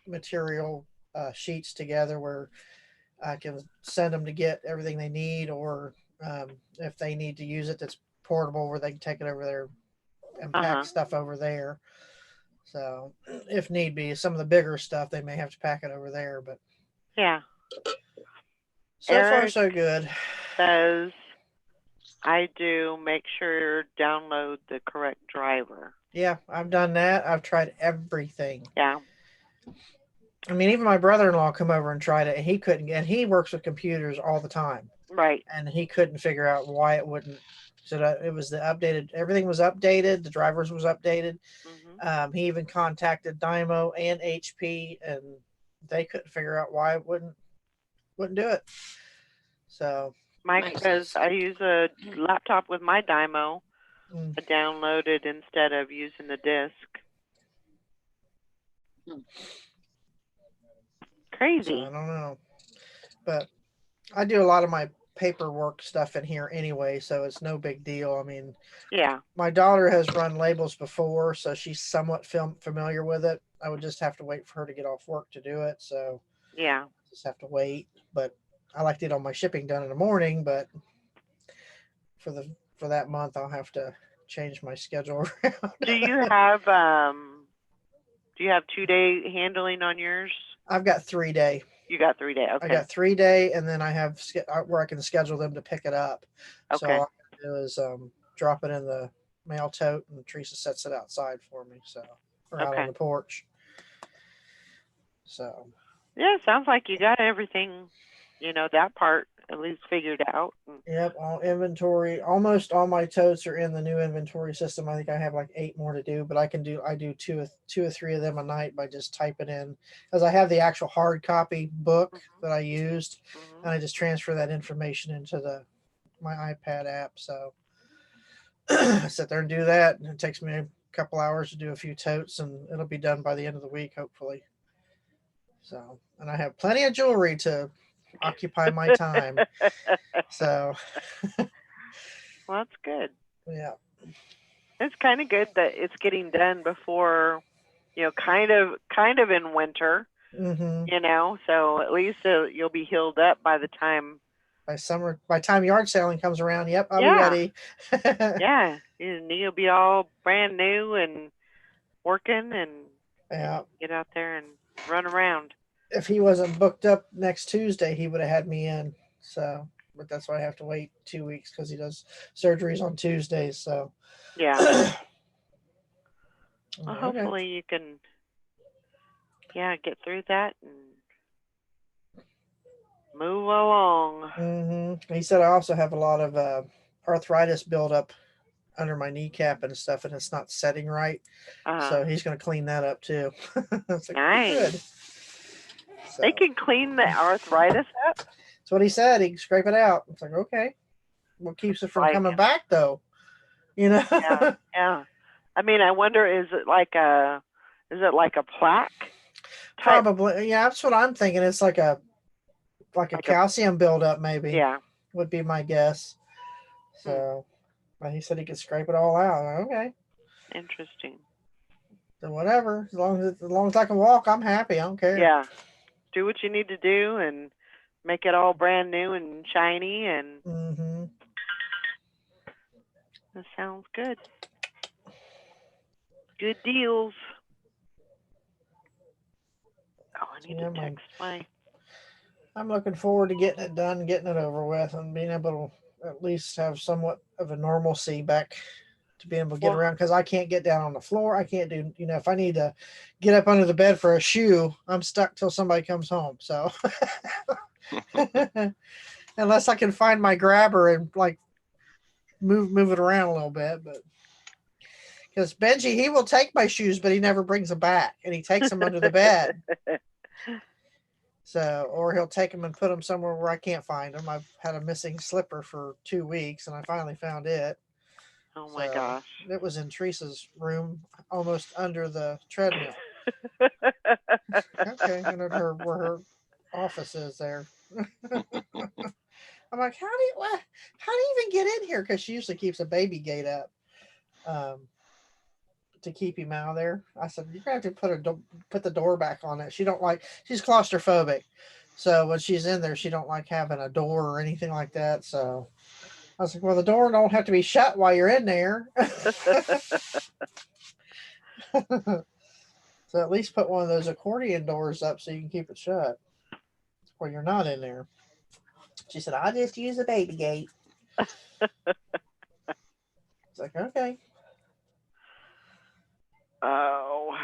material sheets together where I can send them to get everything they need, or if they need to use it that's portable where they can take it over there and pack stuff over there. So if need be, some of the bigger stuff, they may have to pack it over there, but yeah. So far, so good. Says I do make sure download the correct driver. Yeah, I've done that. I've tried everything. Yeah. I mean, even my brother-in-law come over and tried it, and he couldn't get. He works with computers all the time, right? And he couldn't figure out why it wouldn't. So it was the updated. Everything was updated. The drivers was updated. Mm-hmm. He even contacted Dymo and HP, and they couldn't figure out why it wouldn't do it. So Mike says I use a laptop with my Dymo. I downloaded instead of using the disk. Crazy. So I don't know, but I do a lot of my paperwork stuff in here anyway, so it's no big deal. I mean, yeah, my daughter has run labels before, so she's somewhat familiar with it. I would just have to wait for her to get off work to do it. So yeah, just have to wait. But I like to get all my shipping done in the morning. But for that month, I'll have to change my schedule around. Do you have 2-day handling on yours? I've got 3-day. You got 3-day. Okay. I got 3-day, and then I have where I can schedule them to pick it up. Okay. So all I do is drop it in the mail tote, and Teresa sets it outside for me. So or out on the porch. So. Yeah, sounds like you got everything. That part at least figured out. Yep, all inventory. Almost all my totes are in the new inventory system. I think I have like 8 more to do, but I do two or three of them a night by just typing in, because I have the actual hard copy book that I used, Mhm. and I just transfer that information into my iPad app. So I sit there and do that, and it takes me a couple hours to do a few totes, and it'll be done by the end of the week, hopefully. So, and I have plenty of jewelry to occupy my time. So, Well, that's good. yeah. It's kind of good that it's getting done before, kind of in winter. Mm-hmm. So at least you'll be healed up by the time. By time yard selling comes around, yep, I'll be Yeah. ready. Yeah, and you'll be all brand new and working, and Yeah. get out there and run around. If he wasn't booked up next Tuesday, he would have had me in. So, but that's why I have to wait 2 weeks because he does surgeries on Tuesdays. So, Yeah. Well, okay. hopefully you can, get through that and move along. Mm-hmm. He said I also have a lot of arthritis buildup under my kneecap and stuff, and it's not setting right. So he's going to clean that up too. It's like, Nice. good. So, They can clean the arthritis up. that's what he said. He can scrape it out. It's like, okay. What keeps it from coming back though? Yeah. Yeah. I mean, I wonder, is it like a plaque? Probably. Yeah, that's what I'm thinking. It's like a calcium buildup, maybe. Yeah. Would be my guess. So, but he said he could scrape it all out. Okay. Interesting. So whatever. As long as I can walk, I'm happy. I don't care. Yeah. Do what you need to do and make it all brand new and shiny, and Mm-hmm. that sounds good. Good deals. Oh, I need to text my. I'm looking forward to getting it done, getting it over with, and being able to at least have somewhat of a normalcy back to be able to get around, because I can't get down on the floor. I can't do, if I need to get up under the bed for a shoe, I'm stuck till somebody comes home. So unless I can find my grabber and like move it around a little bit, but because Benji, he will take my shoes, but he never brings them back, and he takes them under the bed. So, or he'll take them and put them somewhere where I can't find them. I've had a missing slipper for 2 weeks, and I finally found it. Oh my gosh! It was in Teresa's room, almost under the treadmill. Okay, and where her office is there. I'm like, how do you even get in here? Because she usually keeps a baby gate up, to keep him out of there. I said, you're gonna have to put the door back on it. She's claustrophobic, so when she's in there, she don't like having a door or anything like that. So I was like, well, the door don't have to be shut while you're in there. So at least put one of those accordion doors up so you can keep it shut when you're not in there. She said, I'll just use a baby gate. It's like, okay. Oh.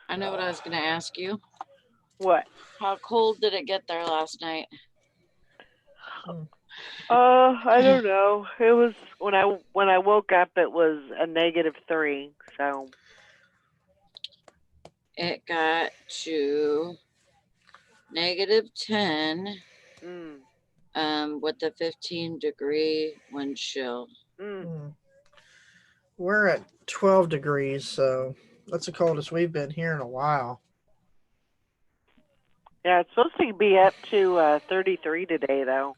I know what I was going to ask you. What? How cold did it get there last night? I don't know. It was when I woke up, it was a -3. So it got to -10. With a 15-degree wind chill. We're at 12 degrees, so that's the coldest we've been here in a while. Yeah, it's supposed to be up to 33 today, though.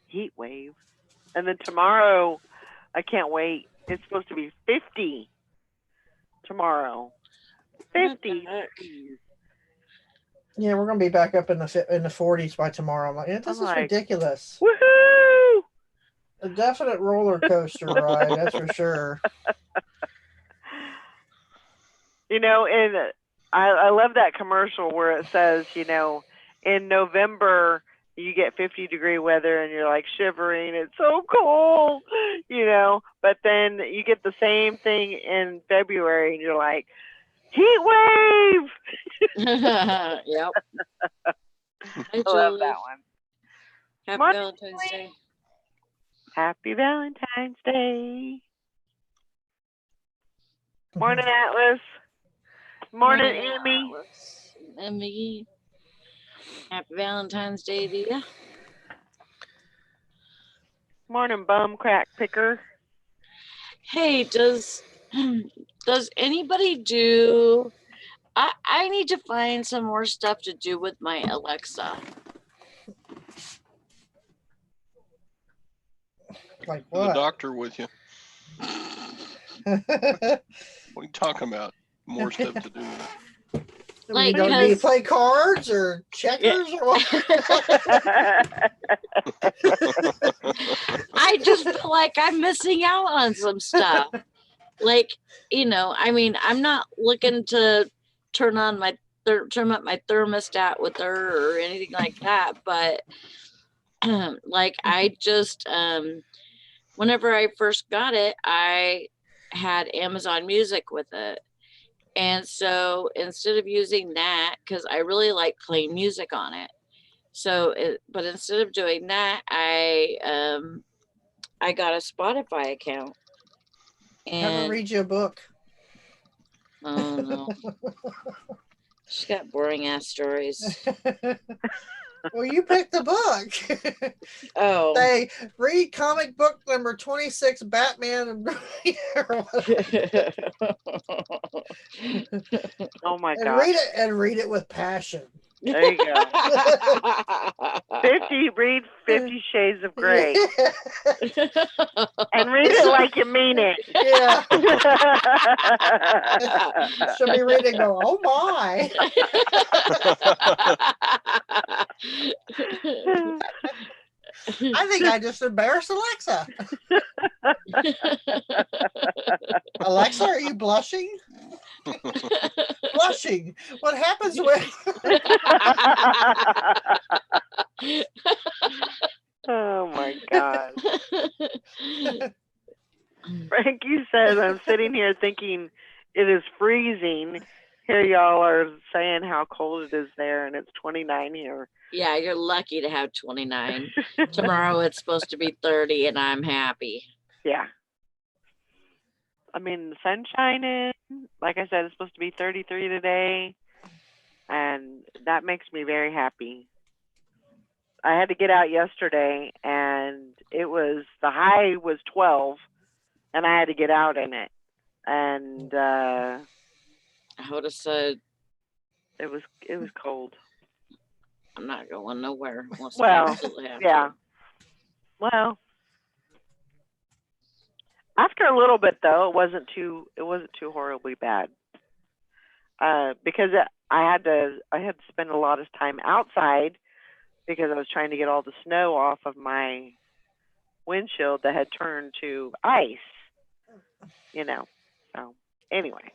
Heat wave. And then tomorrow, I can't wait. It's supposed to be 50 tomorrow. 50. Yeah, we're gonna be back up in the 40s by tomorrow. I'm like, this is ridiculous. Woohoo! A definite roller coaster ride, that's for sure. And I love that commercial where it says, in November you get 50-degree weather and you're like shivering. It's so cold, But then you get the same thing in February and you're like, heat wave. Yep. I love that one. Happy Morning, Valentine's Day. Happy Valentine's Day. Morning, Atlas. Morning, Emmy. Atlas. Emmy. Happy Valentine's Day to you. Morning, bum crack picker. Hey, does anybody do? I need to find some more stuff to do with my Alexa. Like The what? doctor with you. What are you talking about? More stuff to do with it. Like, do you 'cause- play cards or checkers or what? I just feel like I'm missing out on some stuff. Like, you know, I mean, I'm not looking to turn up my thermostat with her or anything like that, but like I just whenever I first got it, I had Amazon Music with it. And so instead of using that, because I really like playing music on it. But instead of doing that, I got a Spotify account. Have her And read you a book. oh no. She's got boring ass stories. Well, you picked the book. Oh. They read comic book number 26, Batman and Oh my and gosh. read it with passion. There you go. 50 Shades of Grey. And read it like you mean it. Yeah. She'll be reading and go, oh my. I think I just embarrassed Alexa. Alexa, are you blushing? Blushing. What happens when Oh my God. Frankie says, I'm sitting here thinking it is freezing. Here y'all are saying how cold it is there, and it's 29 here. Yeah, you're lucky to have 29. Tomorrow it's supposed to be 30, and I'm happy. Yeah. I mean, the sun's shining. Like I said, it's supposed to be 33 today, and that makes me very happy. I had to get out yesterday, and the high was 12, and I had to get out in it. And I would have said it was cold. I'm not going nowhere. Unless I Well, absolutely have yeah. to. Well, after a little bit though, it wasn't too horribly bad. Because I had to spend a lot of time outside because I was trying to get all the snow off of my windshield that had turned to ice. You know. So anyway.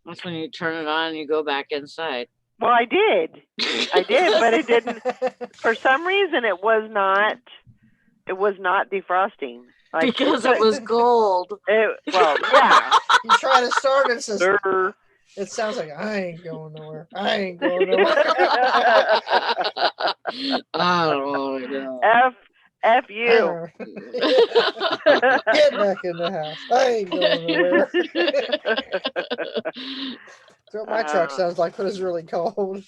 That's when you turn it on and you go back inside. Well, I did, but it didn't. For some reason, it was not defrosting. Like, Because it was cold. well, yeah. you try to start it, says, Sure. it sounds like I ain't going nowhere. I ain't going nowhere. I don't want to go. F you. Get back in the house. I ain't going nowhere. That's what my truck sounds like when it's really cold.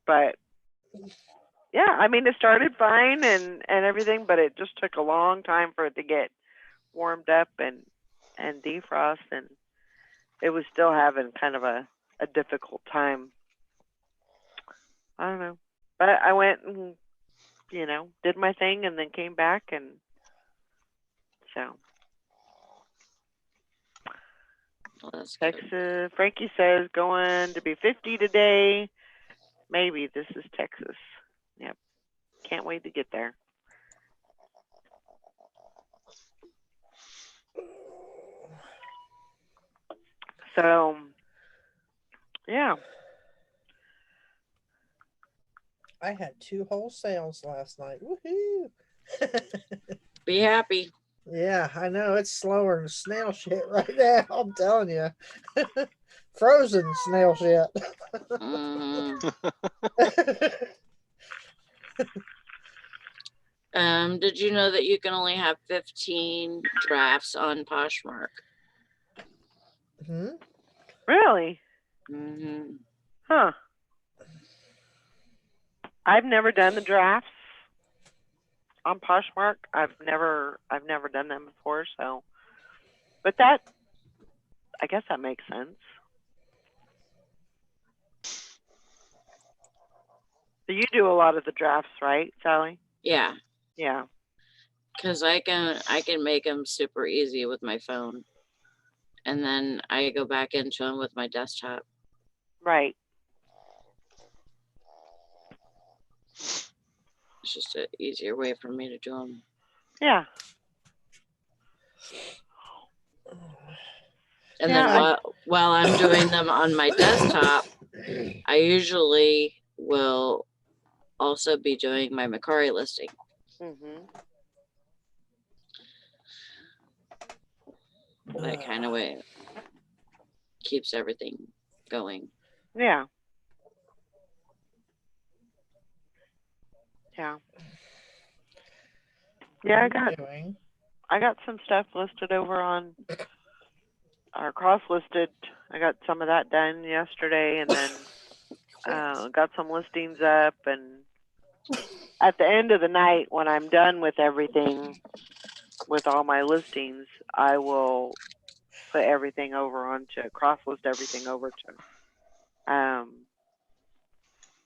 But yeah, I mean, it started fine and everything, but it just took a long time for it to get warmed up and defrost, and it was still having kind of a difficult time. I don't know, but I went and did my thing and then came back, and so. Well, that's good. Texas, Frankie says going to be 50 today. Maybe this is Texas. Yep. Can't wait to get there. So, yeah. I had 2 whole sales last night. Woohoo! Be happy. Yeah, I know. It's slower than snail shit right now. I'm telling you. Frozen snail shit. Did you know that you can only have 15 drafts on Poshmark? Hmm? Really? Mm-hmm. Huh. I've never done the drafts on Poshmark. I've never done them before, so but that I guess that makes sense. So you do a lot of the drafts, right, Sally? Yeah, Yeah. because I can make them super easy with my phone, and then I go back into them with my desktop. Right. It's just an easier way for me to do them. Yeah. And Yeah, then while I'm doing them on my desktop, I usually will also be doing my Mercari listing. Mhm. That kind of way keeps everything going. Yeah. Yeah. Yeah, I got some stuff listed over on our cross listed. I got some of that done yesterday, and then got some listings up. And at the end of the night, when I'm done with everything, with all my listings, I will put everything over onto cross list everything over to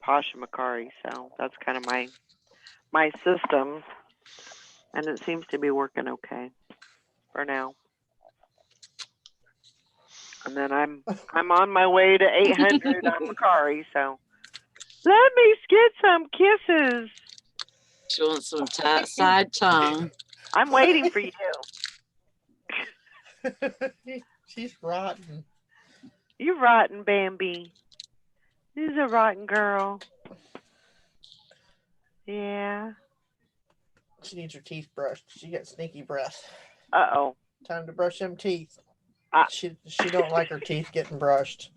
Posh and Mercari. So that's kind of my system, and it seems to be working okay for now. And then I'm on my way to 800 on Mercari. So let me get some kisses. She wants some side tongue. I'm waiting for you. She's rotten. You rotten Bambi. This is a rotten girl. Yeah. She needs her teeth brushed. She got sneaky breath. Uh-oh. Time to brush them teeth. Ah. She don't like her teeth getting brushed.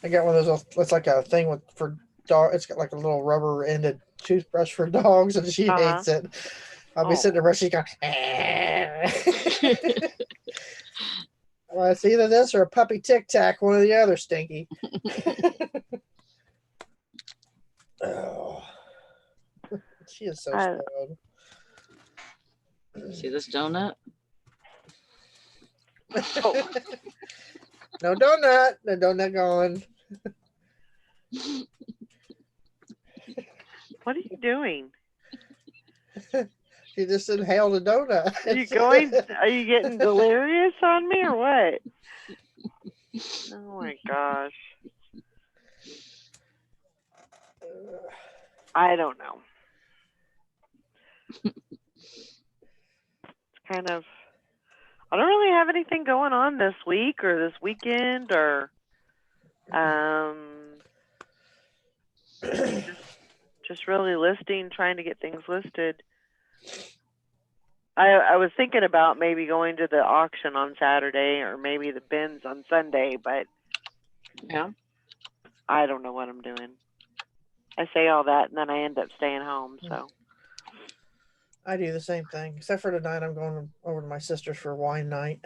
I got one of those. It's like a thing for dog. It's got like a little rubber ended toothbrush for dogs, and she hates it. I'll be sitting there brushing. She's going. Well, it's either this or a puppy Tic Tac, one or the other, Stinky. Oh, she is so spoiled. See this donut? Oh. No donut. No donut gone. What are you doing? She just inhaled a donut. Are you getting delirious on me or what? Oh my gosh. I don't know. It's kind of, I don't really have anything going on this week or this weekend or just really trying to get things listed. I was thinking about maybe going to the auction on Saturday or maybe the bins on Sunday, but yeah, I don't know what I'm doing. I say all that and then I end up staying home. So I do the same thing, except for tonight. I'm going over to my sister's for wine night.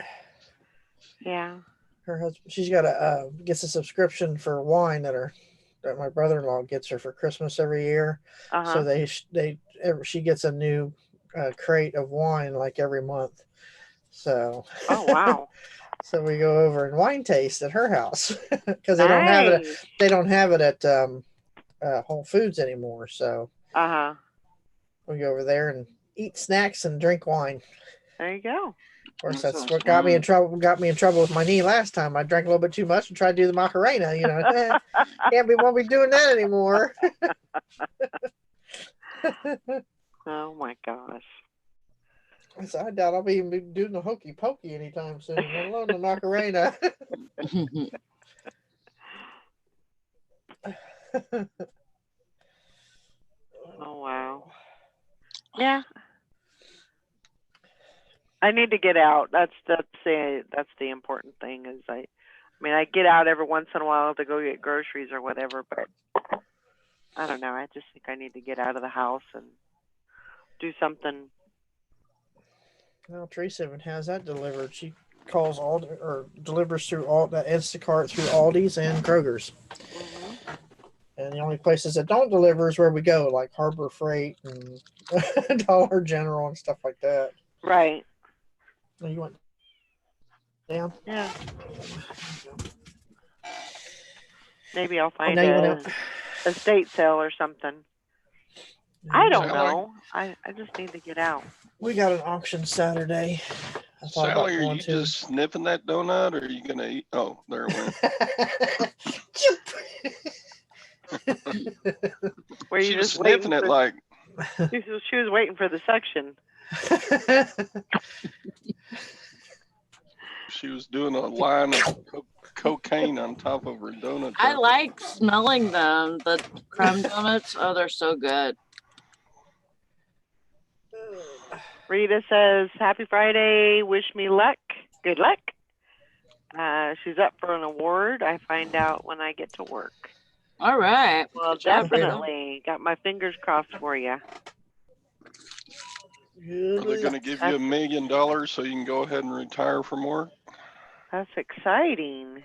Yeah. Her husband, she's got gets a subscription for wine that my brother-in-law gets her for Christmas every year. So she gets a new crate of wine like every month. So. Oh wow. So we go over and wine taste at her house because they don't have it. They don't have it at Whole Foods anymore. So. We go over there and eat snacks and drink wine. There you go. Of course, that's what got me in trouble. Got me in trouble with my knee last time. I drank a little bit too much and tried to do the Macarena. Won't be doing that anymore. Oh my gosh. So I doubt I'll be even doing the hokey pokey anytime soon, let alone the Macarena. Oh wow. Yeah. I need to get out. That's the important thing is I get out every once in a while to go get groceries or whatever, but I don't know. I just think I need to get out of the house and do something. Well, Teresa even has that delivered. She calls all or delivers through all that Instacart through Aldi's and Kroger's. Hmm. And the only places that don't deliver is where we go, like Harbor Freight and Dollar General and stuff like that. Right. Oh, you went down? Yeah. Maybe I'll Oh, find now you went a out. estate sale or something. I don't Sally? know. I just need to get out. We got an auction Saturday. I thought about Sally, are going you to. just sniffing that donut, or are you gonna eat? Oh, there it went. Were you She was just waiting sniffing it for? like She was waiting for the suction. she was doing a line of cocaine on top of her donut. I bucket. like smelling them. The crumb donuts. Oh, they're so good. Rita says, "Happy Friday. Wish me luck. Good luck." She's up for an award. I find out when I get to work. All right. Well, Good job, Rita. definitely got my fingers crossed for you. Are they going to give you $1 million so you can go ahead and retire from work? That's exciting.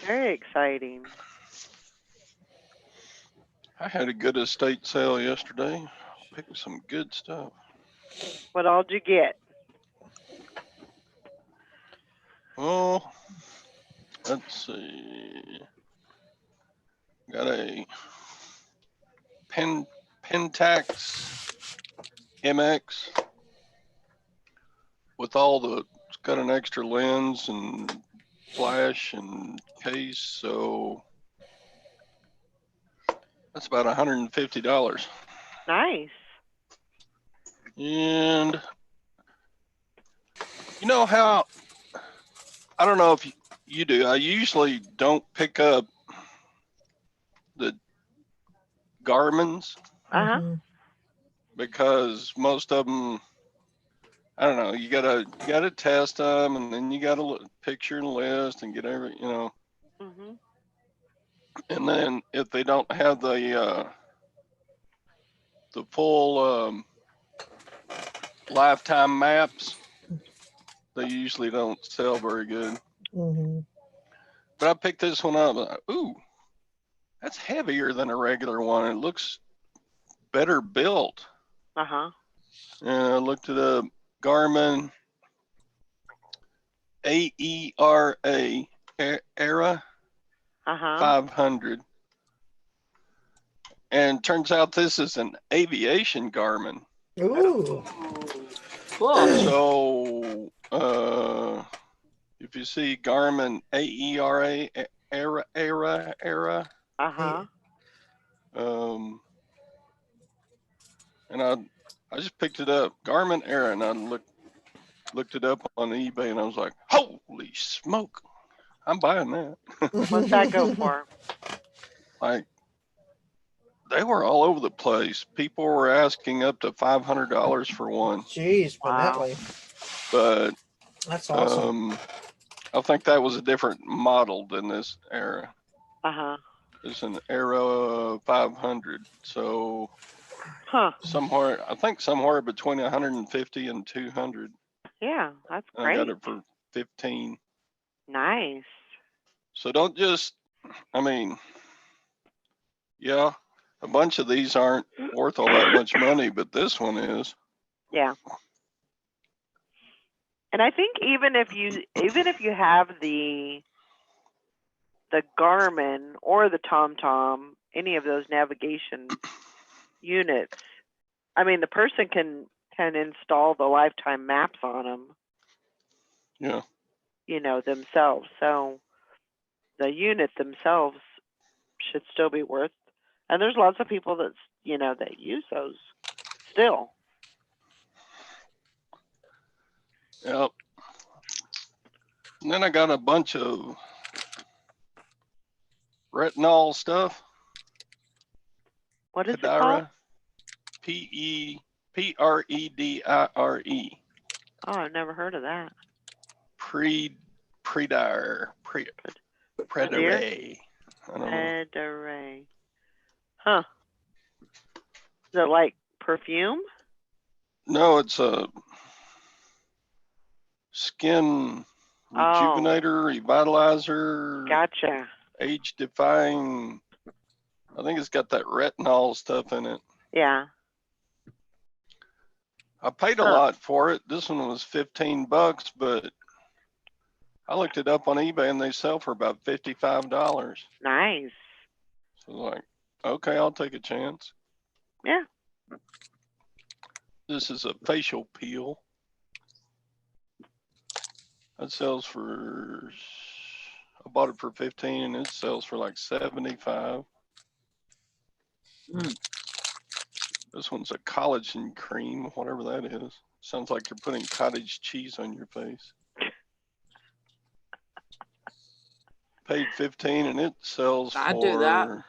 Very exciting. I had a good estate sale yesterday. Picked some good stuff. What all did you get? Well, let's see. Got a Pentax MX with all the, it's got an extra lens and flash and case, so that's about $150. Nice. And you know how, I don't know if you do, I usually don't pick up the Garmin's Uh-huh. because most of them, I don't know, you gotta test them, and then you gotta picture and list and get every, Mhm. and then if they don't have the full lifetime maps, they usually don't sell very good. Mm-hmm. But I picked this one up. Ooh, that's heavier than a regular one. It looks better built. Uh-huh. And I looked it up. Garmin AERA Era Uh-huh. 500. And turns out this is an aviation Garmin. Ooh. Cool. So if you see Garmin AERA Era, Uh-huh. and I just picked it up, Garmin Era, and I looked it up on eBay, and I was like, holy smoke, I'm buying that. What's that go for? Like, they were all over the place. People were asking up to $500 for one, Jeez, Wow. Bentley. but That's awesome. I think that was a different model than this Era. Uh-huh. It's an Era 500, so Huh. I think somewhere between 150 and 200. Yeah, that's I great. got it for 15. Nice. So don't just, I mean, yeah, a bunch of these aren't worth all that much money, but this one is. Yeah. And I think even if you have the Garmin or the TomTom, any of those navigation units, I mean, the person can install the lifetime maps on them, Yeah. Themselves. So the unit themselves should still be worth. And there's lots of people that that use those still. Yep. And then I got a bunch of retinol stuff. What is it called? Predire. Oh, I've never heard of that. Predire. Deer? Predire. I don't know. Predire. Huh. Is it like perfume? No, it's a skin Oh. rejuvenator, revitalizer, Gotcha. age defying. I think it's got that retinol stuff in it. Yeah. I paid a Huh. lot for it. This one was $15, but I looked it up on eBay and they sell for about $55. Nice. So like, okay, I'll take a chance. Yeah. This is a facial peel. That sells for, I bought it for 15 and it sells for like 75. Mm. This one's a collagen cream, whatever that is. Sounds like you're putting cottage cheese on your face. Paid 15 and it sells I'd do that. for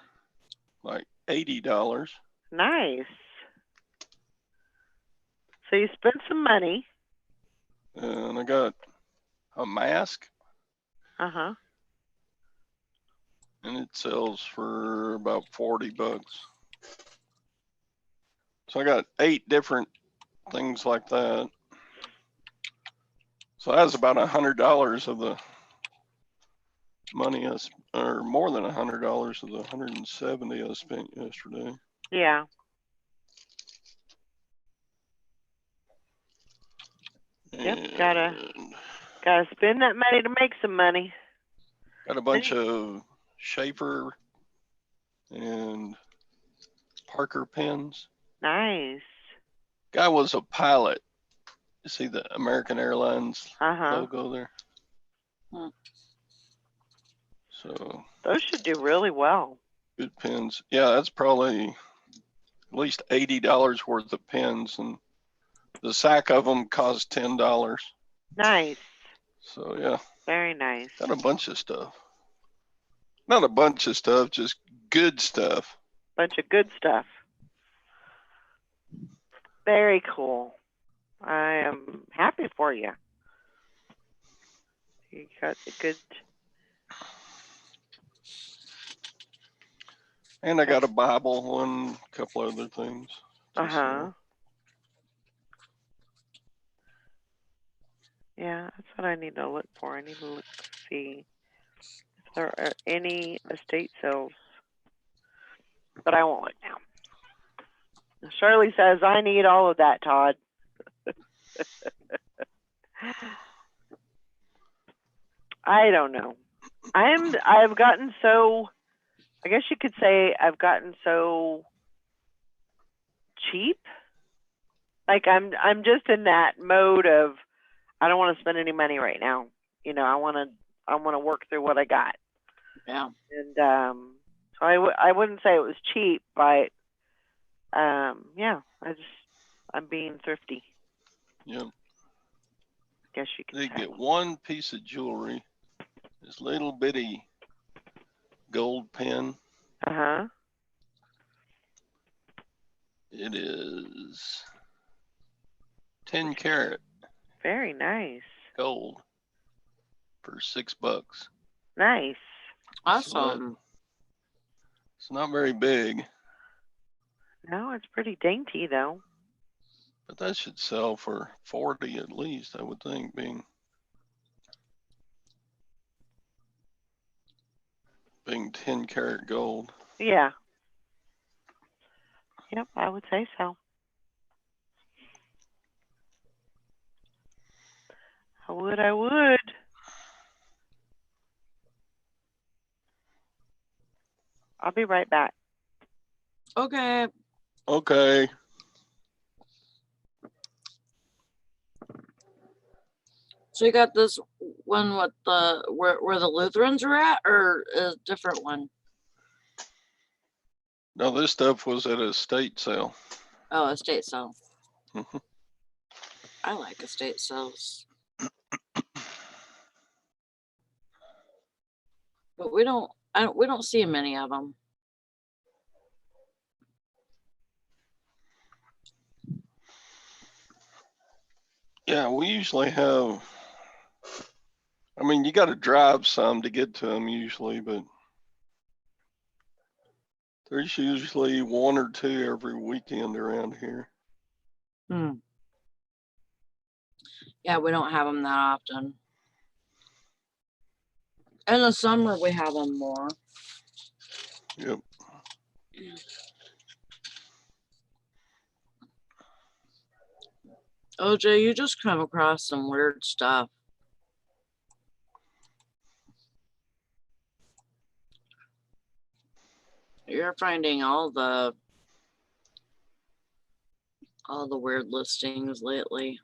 like $80. Nice. So you spent some money. And I got a mask Uh-huh. and it sells for about $40. So I got 8 different things like that. So that's about $100 of the money or more than $100 of the 170 I spent yesterday. Yeah. Yep, gotta spend that money to make some money. Got a bunch of Schaefer and Parker pens. Nice. Guy was a pilot. You see the American Airlines Uh-huh. logo there? Hmm. So Those should do really well. good pens. Yeah, that's probably at least $80 worth of pens, and the sack of them cost $10. Nice. So yeah, Very nice. got a bunch of stuff. Not a bunch of stuff, just good stuff. Bunch of good stuff. Very cool. I am happy for you. You got the good. And I got a Bible and a couple other things. Uh-huh. Yeah, that's what I need to look for. I need to look to see if there are any estate sales. But I won't look now. Shirley says, I need all of that, Todd. I don't know. I've gotten so, I guess you could say I've gotten so cheap. Like I'm just in that mode of I don't want to spend any money right now. You know, I want to work through what I got. Yeah. And so I wouldn't say it was cheap, but yeah, I'm being thrifty. Yep. Guess you could They say. get one piece of jewelry, this little bitty gold pen. Uh-huh. It is 10 karat Very nice. gold for $6. Nice. Awesome. It's not very big, No, it's pretty dainty though. but that should sell for 40 at least, I would think, being 10 karat gold. Yeah. Yep, I would say so. I would. I'll be right back. Okay. Okay. So you got this one with the where the Lutherans are at, or a different one? No, this stuff was at a estate sale. Oh, estate sale. Mhm. I like estate sales, but we don't see many of them. Yeah, we usually have, I mean, you got to drive some to get to them usually, but There's usually one or two every weekend around here. Hmm. Yeah, we don't have them that often. In the summer, we have them more. Yep. OJ, you just come across some weird stuff. You're finding all the weird listings lately.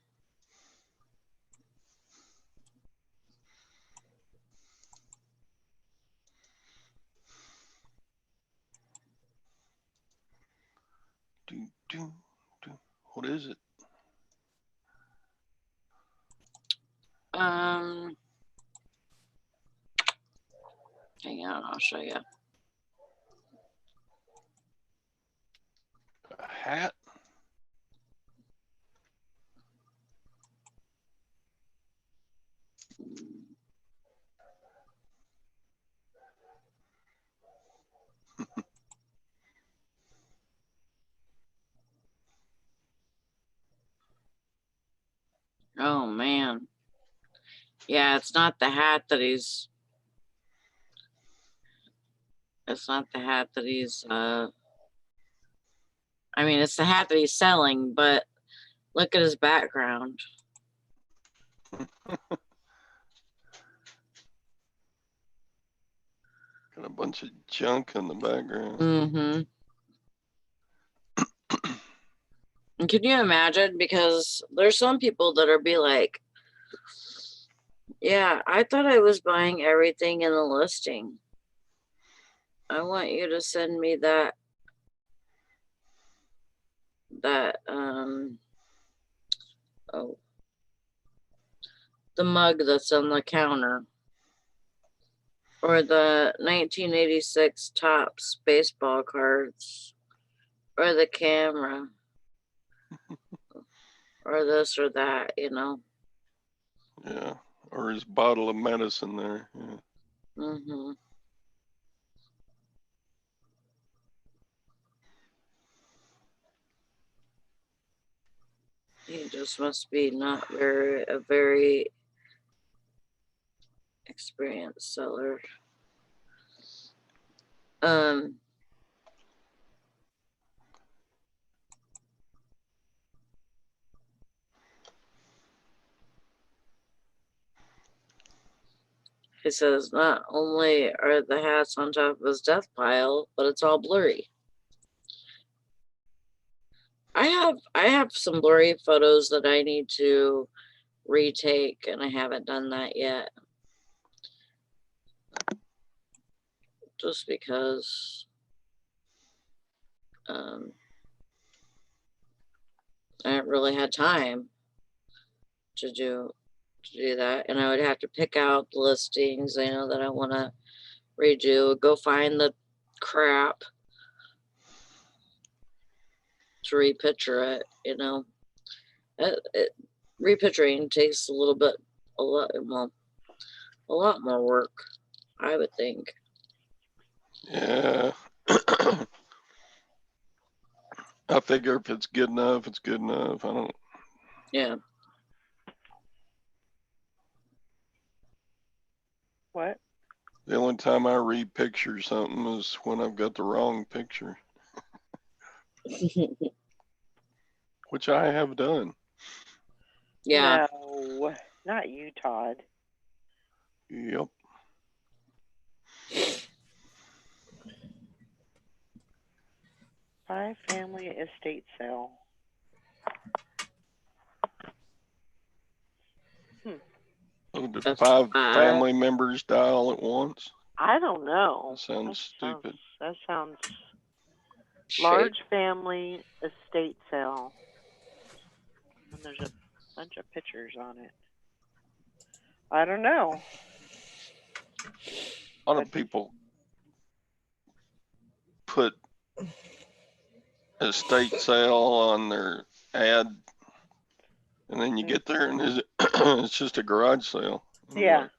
What is it? Hang on, I'll show you. A hat? Oh man. Yeah, it's not the hat that he's I mean, it's the hat that he's selling, but look at his background. Got a bunch of junk in the background. Mm-hmm. And can you imagine? Because there's some people that'll be like, yeah, I thought I was buying everything in the listing. I want you to send me that the mug that's on the counter, or the 1986 Topps baseball cards, or the camera, or this or that, you know. Yeah. Or his bottle of medicine there. Yeah. Mm-hmm. He just must be not a very experienced seller. He says not only are the hats on top of his death pile, but it's all blurry. I have some blurry photos that I need to retake, and I haven't done that yet. Just because I haven't really had time to do that, and I would have to pick out the listings, you know, that I want to redo, go find the crap to repicture it, you know. Repicturing takes a lot more work, I would think. Yeah. I figure if it's good enough, it's good enough. I don't. Yeah. What? The only time I repicture something is when I've got the wrong picture, which I have done. Yeah. No, not you, Todd. Yep. Five family estate sale. Oh, did That's 5 five. family members die all at once? I don't know. That sounds stupid. That sounds Shit. large family estate sale. And there's a bunch of pictures on it. I don't know. A lot of people put estate sale on their ad, and then you get there and it's just a garage sale. And Yeah. like,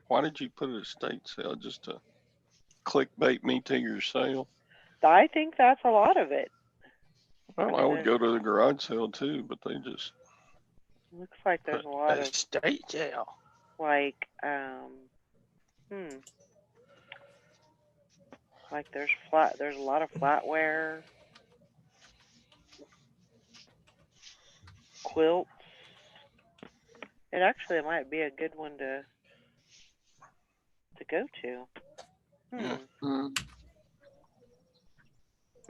why did you put an estate sale? Just to clickbait me to your sale? I think that's a lot of it. Well, I would go to the garage sale too, but they just Looks like there's a lot of estate sale. like like there's a lot of flatware, quilts. It actually might be a good one to go to. Yeah.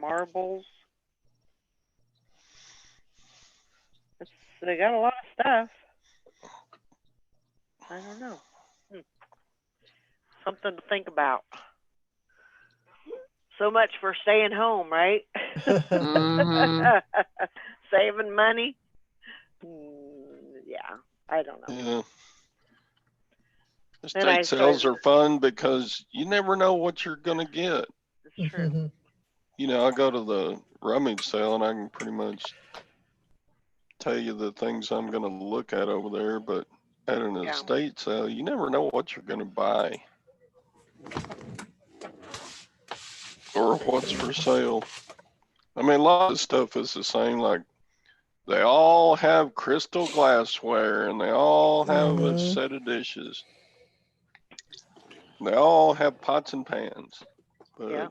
Marbles. They got a lot of stuff. I don't know. Something to think about. So much for staying home, right? Mhm. Saving money. Yeah, I don't know. Yeah. Then I Estate sales started- are fun because you never know what you're gonna get. It's true. You know, I go to the rummage sale and I can pretty much tell you the things I'm gonna look at over there, but at an Yeah. estate sale, you never know what you're gonna buy or what's for sale. I mean, a lot of stuff is the same. Like they all have crystal glassware and they all have a Mhm. set of dishes. They all have pots and pans. But Yeah.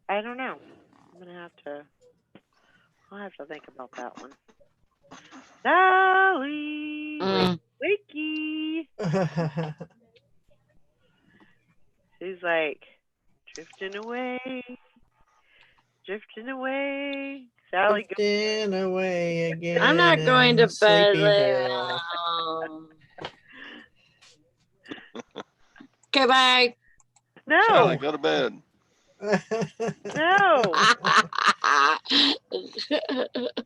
I don't know. I'll have to think about that one. Dolly, Wiki. She's like drifting away. Sally, go. Drifting away again. I'm not going to in bed. Sleepy Hollow. Okay, bye. Sally, No, go to bed. no.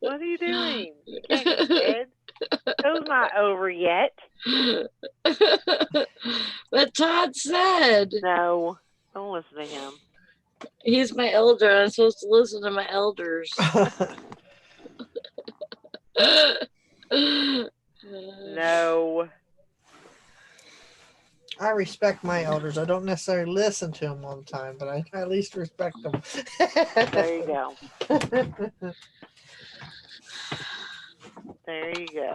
What are you doing? You can't go to bed. Show's not over yet. But Todd said No, don't listen to him. he's my elder. I'm supposed to listen to my elders. No. I respect my elders. I don't necessarily listen to them all the time, but I at least respect them. There you go. There you go.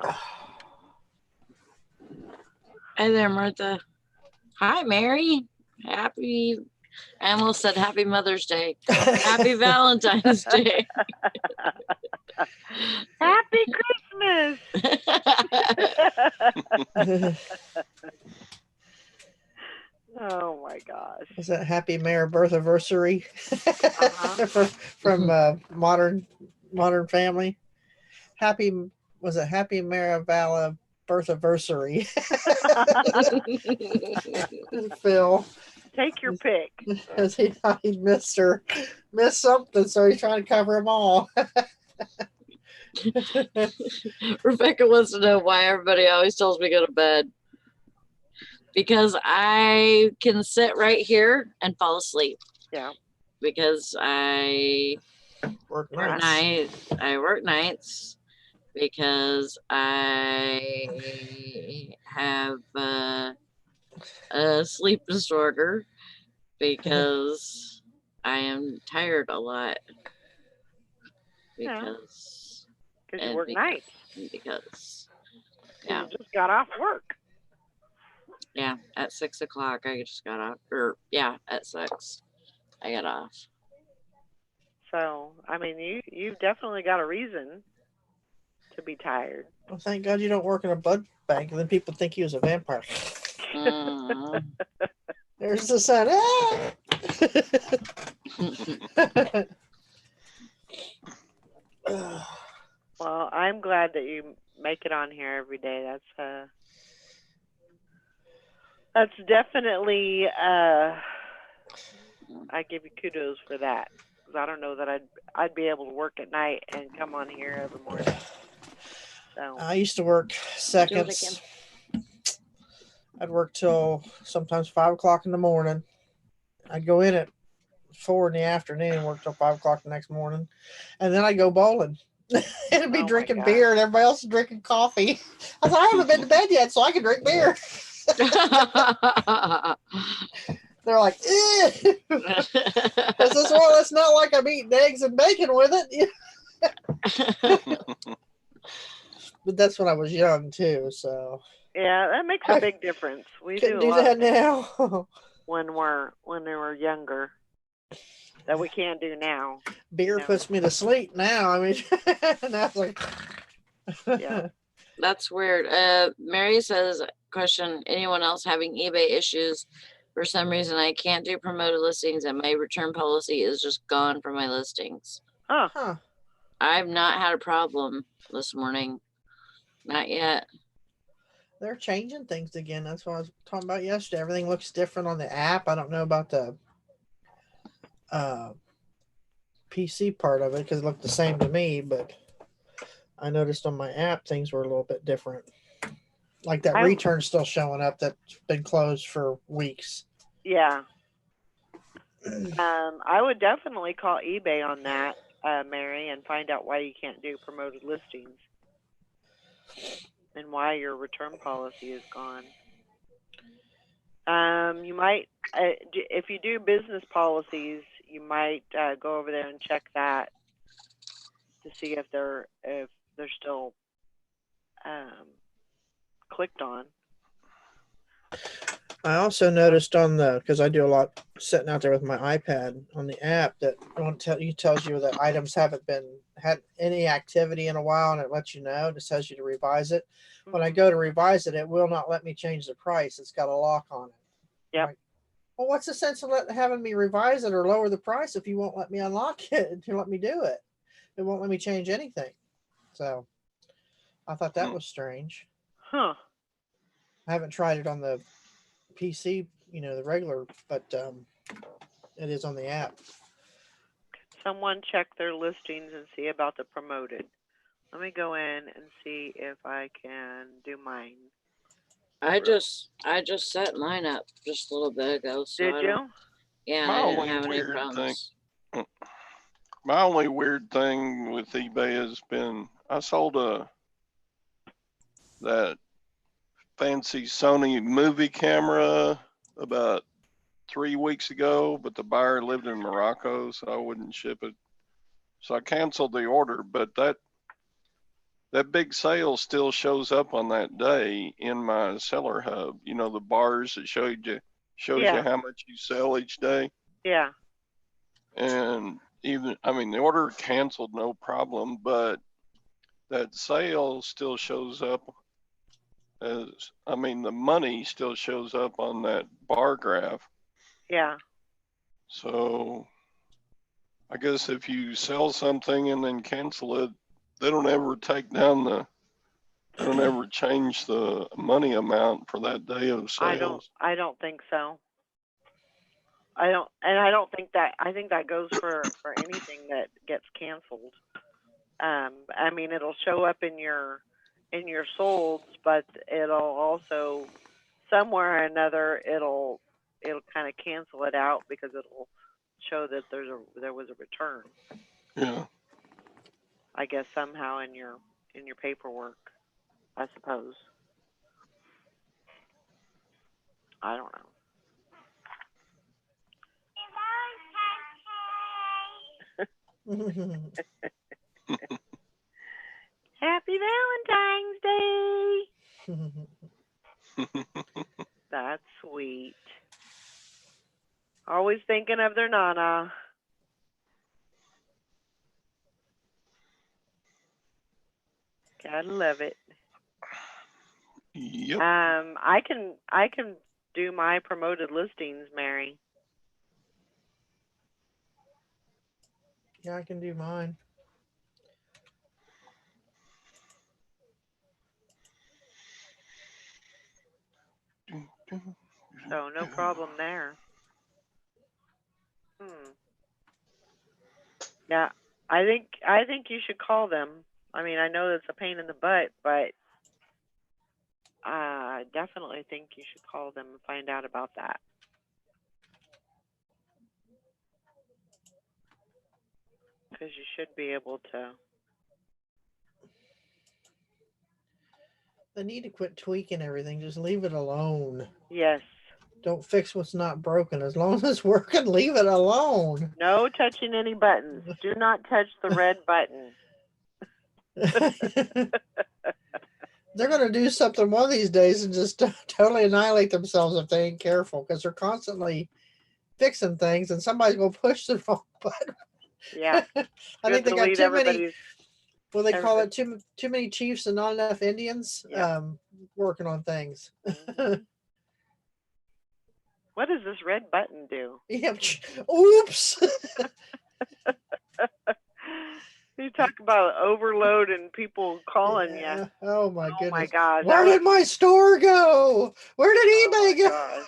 Hi there, Martha. Hi, Mary. I almost said Happy Mother's Day. Happy Valentine's Day. Happy Christmas. Oh my gosh. Is that Happy Mayor Birthiversary from Modern Family? Was it Happy Marabella Birthiversary? Phil, Take your pick. because he thought he'd missed something, so he's trying to cover them all. Rebecca wants to know why everybody always tells me to go to bed. Because I can sit right here and fall asleep. Yeah. Because I Work work nights. Because I have a sleep disorder. Because I am tired a lot. Because you work nights. Because You just got off work. yeah, at 6 o'clock I just got off. At 6 I got off. So I mean, you've definitely got a reason to be tired. Well, thank God you don't work in a blood bank, and then people think he was a vampire. There's the sun. Well, I'm glad that you make it on here every day. That's definitely I give you kudos for that, because I don't know that I'd be able to work at night and come on here every morning. So I used to work seconds. I'd work till sometimes 5 o'clock in the morning. I'd go in at 4 in the afternoon and work till 5 o'clock the next morning, and then I'd go bowling. It'd be Oh my drinking God. beer, and everybody else is drinking coffee. I said, I haven't been to bed yet, so I can drink beer. They're like, ew. Because this well, it's not like I'm eating eggs and bacon with it. But that's when I was young too, so Yeah, that makes a big difference. We couldn't do a do lot that now. when we were younger that we can't do now. Beer No. puts me to sleep now. I mean, now it's like, Yeah. That's weird. Mary says, question, anyone else having eBay issues? For some reason, I can't do promoted listings and my return policy is just gone from my listings. Huh. huh. I've not had a problem this morning. Not yet. They're changing things again. That's what I was talking about yesterday. Everything looks different on the app. I don't know about the PC part of it because it looked the same to me, but I noticed on my app things were a little bit different. Like that return's still showing up that's been closed for weeks. Yeah. I would definitely call eBay on that, Mary, and find out why you can't do promoted listings and why your return policy is gone. You might, if you do business policies, you might go over there and check that to see if they're still clicked on. I also noticed on the because I do a lot sitting out there with my iPad on the app that tells you that items haven't had any activity in a while, and it lets you know. It tells you to revise it. When I go to revise it, it will not let me change the price. It's got a lock on it. Yep. Like, well, what's the sense of having me revise it or lower the price if you won't let me unlock it and let me do it? It won't let me change anything. So I thought that was strange. Huh. I haven't tried it on the PC, the regular, but it is on the app. Someone check their listings and see about the promoted. Let me go in and see if I can do mine. I just set mine up just a little bit ago. So Did you? Yeah, I didn't have any problems. My only weird thing with eBay has been I sold that fancy Sony movie camera about 3 weeks ago, but the buyer lived in Morocco, so I wouldn't ship it. So I canceled the order, but that big sale still shows up on that day in my seller hub. You know, the bars that shows you how much you sell each day. Yeah. And even, I mean, the order canceled, no problem, but that sale still shows up as, I mean, the money still shows up on that bar graph. Yeah. So I guess if you sell something and then cancel it, they don't ever change the money amount for that day of sales. I don't think so. I think that goes for anything that gets canceled. I mean, it'll show up in your solds, but it'll also somewhere or another it'll kind of cancel it out because it'll show that there was a return. Yeah. I guess somehow in your paperwork, I suppose. I don't know. Happy Valentine's Day. That's sweet. Always thinking of their Nana. Gotta love it. Yep. I can do my promoted listings, Mary. Yeah, I can do mine. So no problem there. Yeah, I think you should call them. I mean, I know that's a pain in the butt, but I definitely think you should call them and find out about that. Because you should be able to. They need to quit tweaking everything. Just leave it alone. Yes. Don't fix what's not broken. As long as it's working, leave it alone. No touching any buttons. Do not touch the red button. They're going to do something one of these days and just totally annihilate themselves if they ain't careful, because they're constantly fixing things and somebody's going to push the wrong button. Yeah. I think they got Delete too many. everybody's. Well, they call it too many chiefs and not enough Indians Yeah. working on things. Mhm. What does this red button do? Yeah. Oops. You talk about overload and people calling you. Yeah. Oh my Oh goodness. my gosh. Where did my store go? Where did eBay go? Gosh.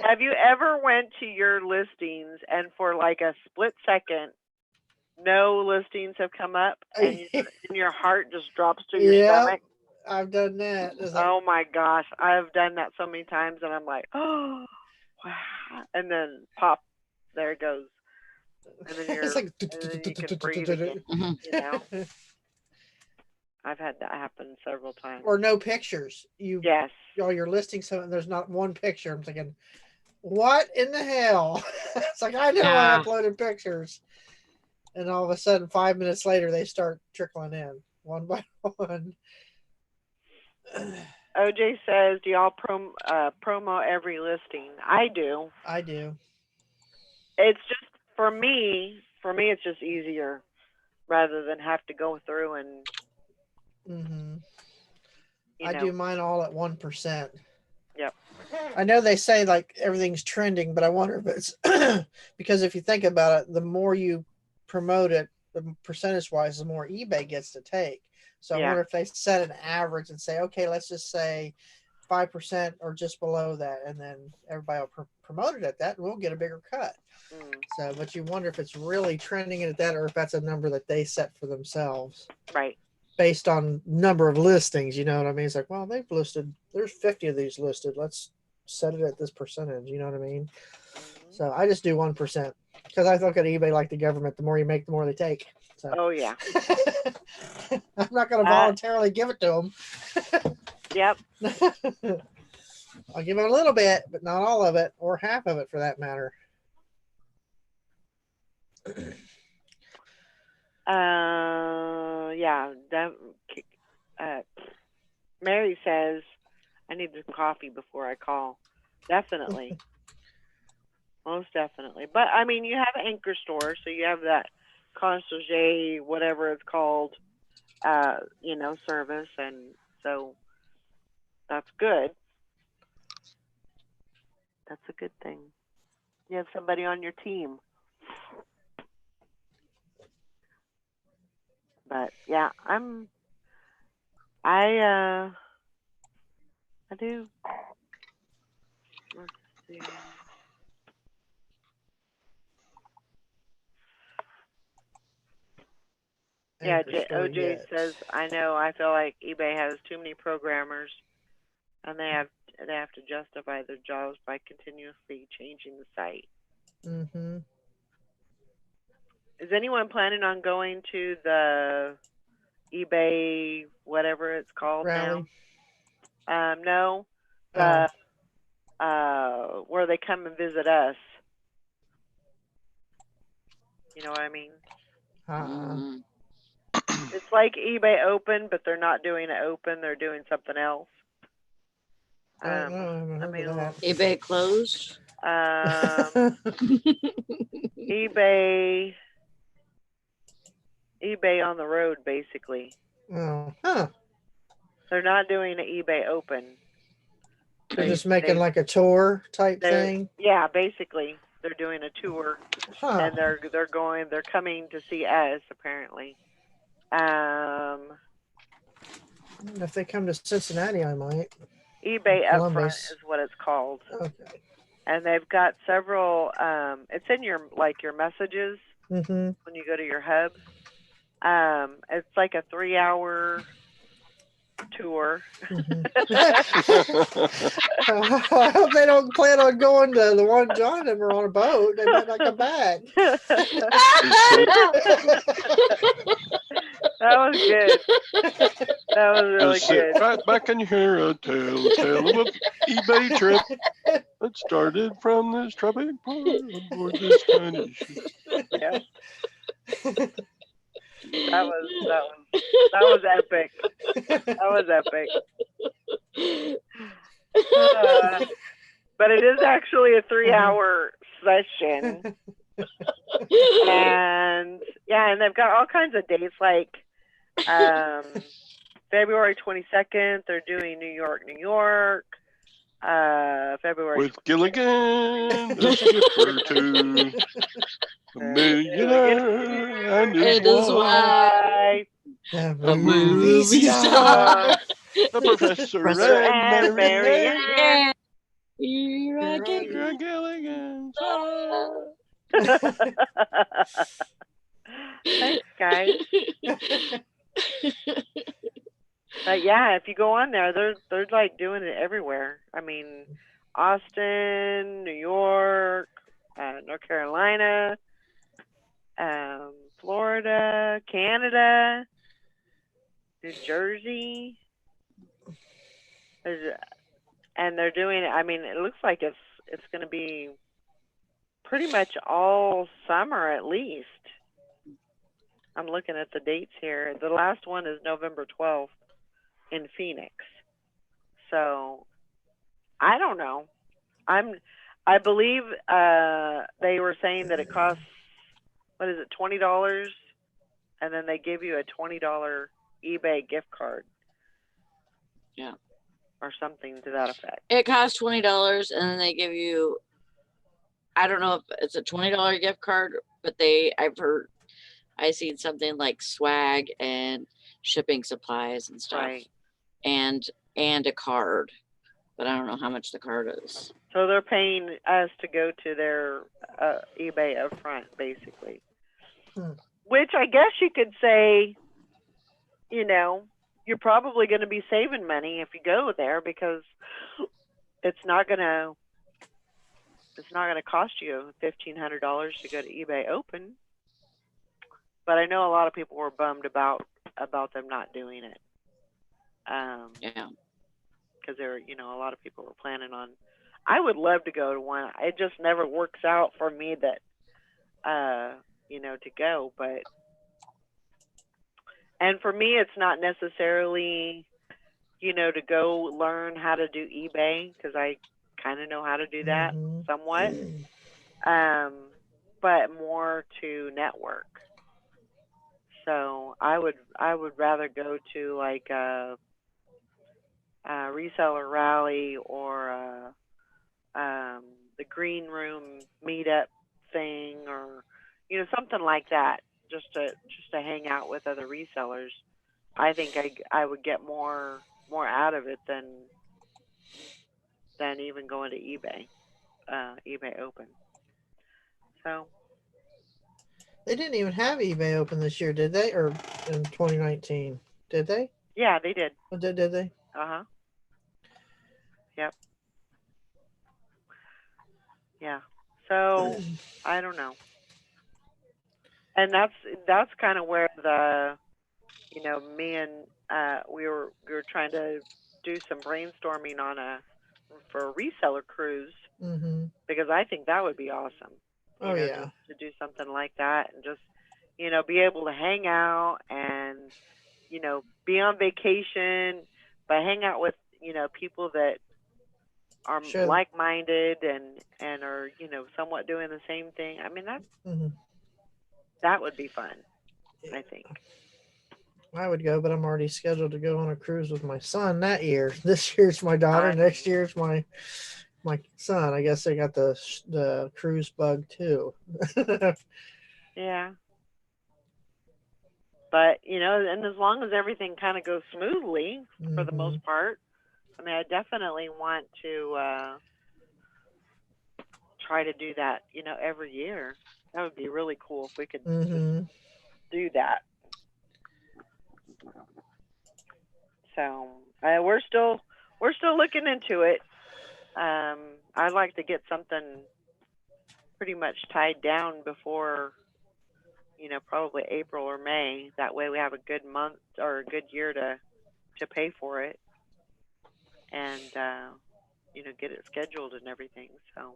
Have you ever went to your listings and for like a split second, no listings have come up and, and your heart just drops to your stomach? I've done that. It's like, Oh my gosh. I've done that so many times and I'm like, oh, wow. And then pop, there it goes. And then it's like, and then you can breathe again, you know? I've had that happen several times. or no pictures. Yes. You're listing something. There's not one picture. I'm thinking, what in the hell? It's like, I know I Yeah. uploaded pictures, and all of a sudden, 5 minutes later, they start trickling in one by one. OJ says, do y'all promo every listing? I do. I do. It's just for me, it's just easier rather than have to go through and Hmm. you I know. do mine all at 1%. Yep. I know they say like everything's trending, but I wonder if it's because if you think about it, the more you promote it, the percentage wise, the more eBay gets to take. So I Yeah. wonder if they set an average and say, okay, let's just say 5% or just below that, and then everybody will promote it at that, and we'll get a bigger cut. Mm, So, but you wonder if it's really trending at that, or if that's a number that they set for themselves right. based on number of listings. You know what I mean? It's like, well, they've listed, there's 50 of these listed. Let's set it at this percentage. You know what I mean? Mhm. So I just do 1% because I look at eBay like the government. The more you make, the more they take. So Oh yeah. I'm not going to voluntarily give it to Yep. them. I'll give it a little bit, but not all of it, or half of it for that matter. Yeah. Mary says, I need some coffee before I call. Definitely. Most definitely. But I mean, you have Anchor Store, so you have that concierge, whatever it's called, service, and so that's good. That's a good thing. You have somebody on your team. But yeah, I do. Let's see. Yeah, Anchor Store OJ yet. says, I know, I feel like eBay has too many programmers and they have to justify their jobs by continuously changing the site. Mm-hmm. Is anyone planning on going to the eBay, whatever it's called Rally. now? No. Where they come and visit us. You know what I mean? Mm. It's like eBay Open, but they're not doing it open. They're doing something else. I don't know. I haven't heard of that. eBay closed. eBay on the road, basically. Oh, huh. They're not doing an eBay Open. They're just making like a tour type thing. Yeah, basically, they're doing a tour, Huh. and they're coming to see us apparently. If they come to Cincinnati, I might. eBay Columbus. Upfront is what it's called, Okay. and they've got several. It's in your messages Mm-hmm. when you go to your hub. It's like a 3-hour tour. Mm-hmm. I hope they don't plan on going to the one John and them are on a boat. They might not come back. That was good. That was really Just sit good. right back and hear a tale of an eBay trip that started from this tropic part on board this tiny ship. Yeah, that was epic. That was epic. But it is actually a 3-hour session. And yeah, and they've got all kinds of dates like February 22nd, they're doing New York, New York. February With Gilligan, the skipper too, a millionaire and his And his wife, wife. The a movie star, the professor Professor and Marianne. Yeah. Here I get Roger Gilligan's side. Thanks, guys. But yeah, if you go on there, they're like doing it everywhere. I mean, Austin, New York, North Carolina, Florida, Canada, New Jersey. And they're doing it. I mean, it looks like it's going to be pretty much all summer at least. I'm looking at the dates here. The last one is November 12th in Phoenix. So I don't know. I believe they were saying that it costs, what is it, $20, and then they give you a $20 eBay gift card. Yeah. Or something to that effect. It costs $20, and then they give you, I don't know if it's a $20 gift card, but I've seen something like swag and shipping supplies and stuff, Right. and a card, but I don't know how much the card is. So they're paying us to go to their eBay up front, basically. Which I guess you could say, you know, you're probably going to be saving money if you go there because it's not going to cost you $1,500 to go to eBay Open. But I know a lot of people were bummed about them not doing it. Yeah. Because there, you know, a lot of people were planning on. I would love to go to one. It just never works out for me that, you know, to go. But and for me, it's not necessarily, you know, to go learn how to do eBay because I kind of know how to do that somewhat. But more to network. So I would rather go to like a reseller rally or the green room meetup thing, or you know, something like that, just to hang out with other resellers. I think I would get more out of it than even going to eBay Open. So They didn't even have eBay Open this year, did they? Or in 2019, did they? yeah, they did. Oh, did they? Uh-huh. Yep. Yeah. So I don't know. And that's kind of where the, you know, me and we were trying to do some brainstorming for a reseller cruise because I think that would be awesome. Oh yeah. To do something like that and just, you know, be able to hang out and, you know, be on vacation, but hang out with, you know, people that are like-minded and are, you know, somewhat doing the same thing. I mean, that would be fun, I think. I would go, but I'm already scheduled to go on a cruise with my son that year. This year's my daughter. Next year's my son. I guess they got the cruise bug too. Yeah. But, you know, and as long as everything kind of goes smoothly for the most part, I mean, I definitely want to try to do that, you know, every year. That would be really cool if we could just do that. So we're still looking into it. I'd like to get something pretty much tied down before probably April or May. That way we have a good month or a good year to pay for it and get it scheduled and everything. So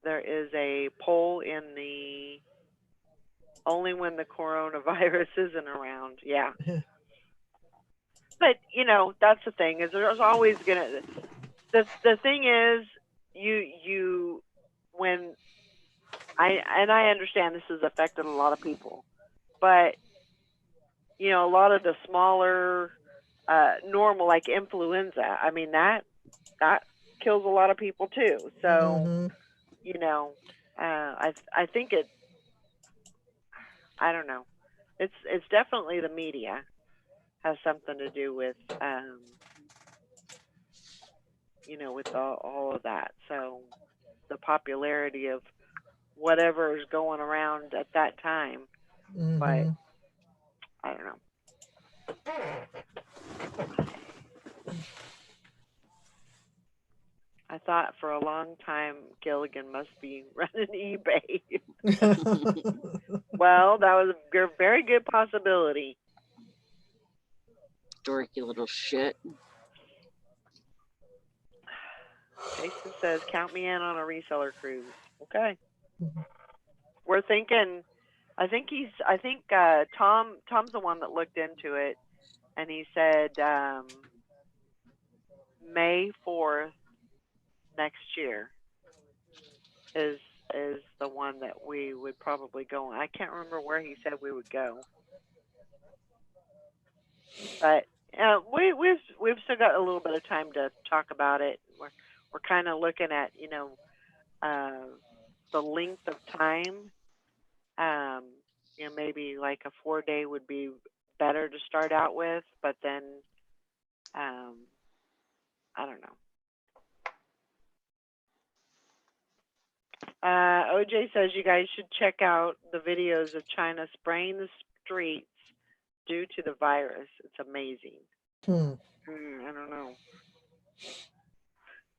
there is a poll in the only when the coronavirus isn't around. Yeah. But that's the thing, is there's always gonna the thing is you when I understand this has affected a lot of people, but a lot of the smaller normal, like influenza, I mean that kills a lot of people too. So I think I don't know, it's definitely the media has something to do with with all of that. So the popularity of whatever is going around at that time. But I don't know. I thought for a long time Gilligan must be running eBay. Well, that was a very good possibility. Dorky little shit. Jason says, count me in on a reseller cruise. Okay. We're thinking, I think Tom's the one that looked into it, and he said May 4th next year is the one that we would probably go on. I can't remember where he said we would go, but we've still got a little bit of time to talk about it. We're kind of looking at the length of time. Maybe like a 4-day would be better to start out with, but then I don't know. OJ says you guys should check out the videos of China spraying the streets due to the virus. It's amazing. I don't know.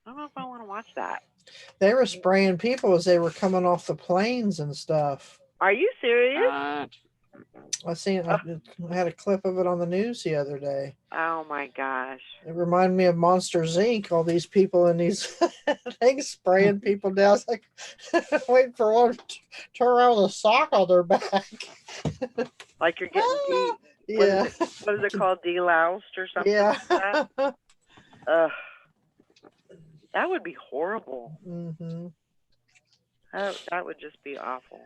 I don't know if I want to watch that. They were spraying people as they were coming off the planes and stuff. Are you serious? I had a clip of it on the news the other day. Oh my gosh. It reminded me of Monsters Inc. All these people in these things spraying people down. It's like waiting for one to turn around with a sock on their back. Like you're getting yeah. What is it called? Deloused or something? Yeah. Like that? That would be horrible. That would just be awful.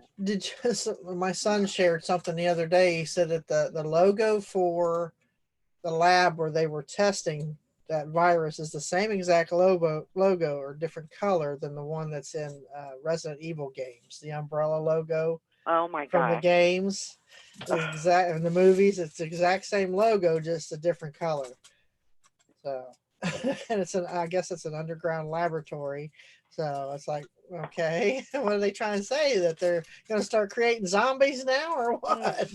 My son shared something the other day. He said that the logo for the lab where they were testing that virus is the same exact logo or different color than the one that's in Resident Evil games. The umbrella logo. Oh my god! From the games, in the movies, it's the exact same logo, just a different color. So, and I guess it's an underground laboratory. So it's like, okay, what are they trying to say? That they're going to start creating zombies now, or what?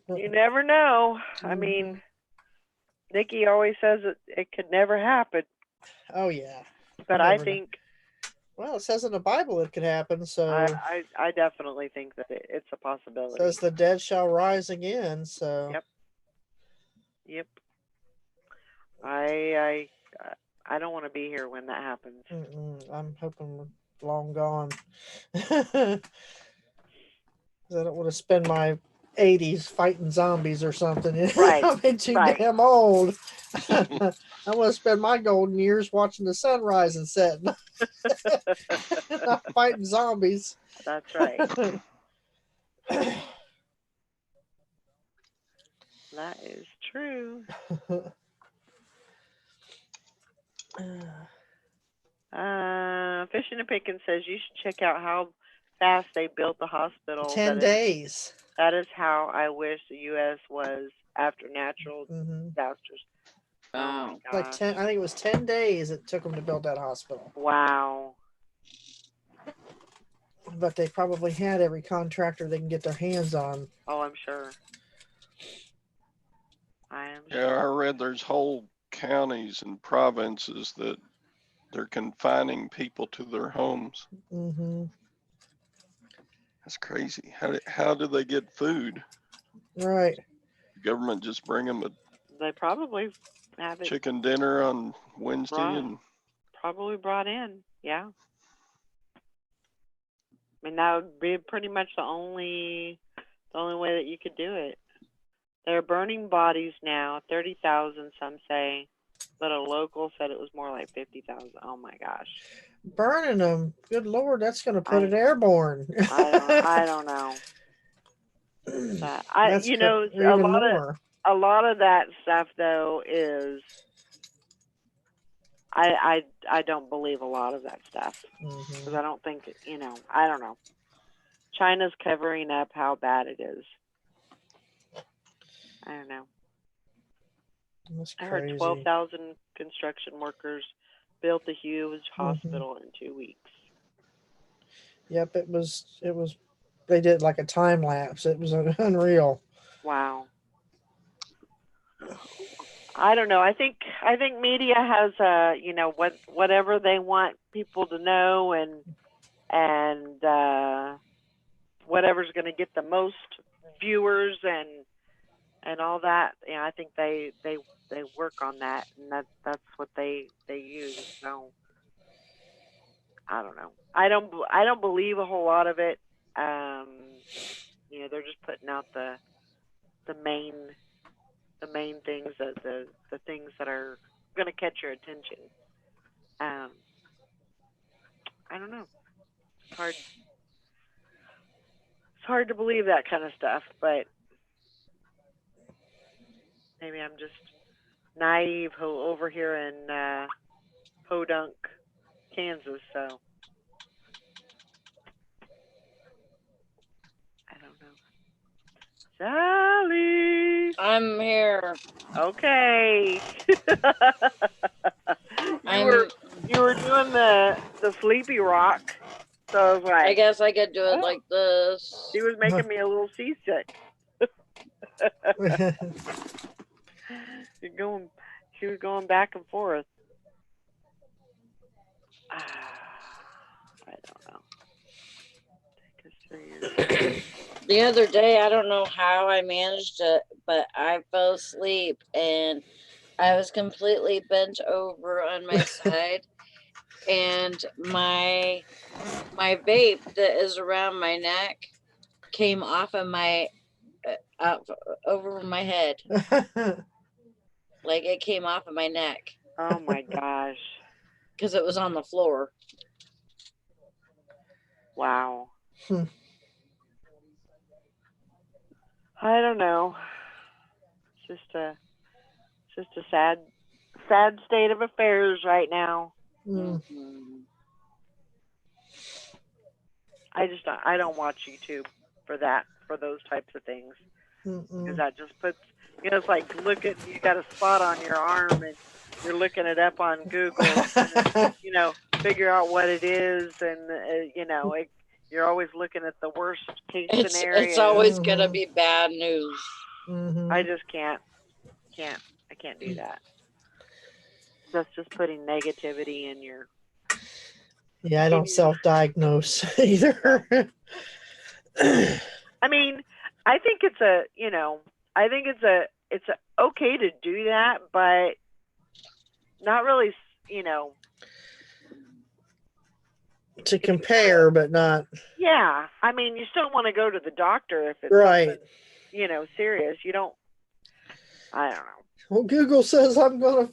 You never know. I mean, Nikki always says it could never happen. Oh yeah. But I think. Well, it says in the Bible it could happen, so I definitely think that it's a possibility. It says the dead shall rise again, so. Yep. I don't want to be here when that happens. I'm hoping we're long gone. I don't want to spend my 80s fighting zombies or something. Right. I'm too damn old. I want to spend my golden years watching the sunrise and set, not fighting zombies. That's right. That is true. Fishing and Pickin says you should check out how fast they built the hospital. 10 days. That is how I wish the U.S. was after natural disasters. Oh, like 10. I think it was 10 days it took them to build that hospital. Wow. But they probably had every contractor they can get their hands on. Oh, I'm sure. Yeah, I read there's whole counties and provinces that they're confining people to their homes. Mm-hmm. That's crazy. How do they get food? Right. The government just bring them a They probably have it chicken dinner on Wednesday Right. and probably brought in. Yeah. I mean, that would be pretty much the only way that you could do it. They're burning bodies now, 30,000, some say, but a local said it was more like 50,000. Oh my gosh. Burning them. Good Lord, that's going to put I- it airborne. I don't know. That's You know, even more. a lot of that stuff though is I don't believe a lot of that stuff because I don't think I don't know. China's covering up how bad it is. I don't know. That's I crazy. heard 12,000 construction workers built a huge hospital in 2 weeks. Yep, it was. They did like a time lapse. It was unreal. Wow. I don't know. I think media has whatever they want people to know and whatever's going to get the most viewers and all that. I think they work on that, and that's what they use. So I don't know. I don't believe a whole lot of it. They're just putting out the main things, the things that are going to catch your attention. I don't know. It's hard to believe that kind of stuff, but maybe I'm just naive over here in Podunk, Kansas. So I don't know. Sally, I'm here. okay. you were doing the sleepy rock, so I was like, I guess I could do it like this. She was making me a little seasick. She was going back and forth. I don't know. Take us through your... The other day, I don't know how I managed it, but I fell asleep and I was completely bent over on my side, and my vape that is around my neck came off of my over my head. Like it came off of my neck. Oh my gosh. Because it was on the floor. Wow. I don't know. It's just a sad state of affairs right now. Mm-hmm. I don't watch YouTube for those types of things. Because that just puts, it's like you got a spot on your arm and you're looking it up on Google, and, figure out what it is, and you're always looking at the worst case scenario. It's always gonna be bad news. I just can't do that. That's just putting negativity in your. Yeah, I don't self-diagnose either. I mean, I think it's okay to do that, but not really, to compare, but not. Yeah, I mean, you still want to go to the doctor if it's right. something, serious. You don't. I don't know. Well, Google says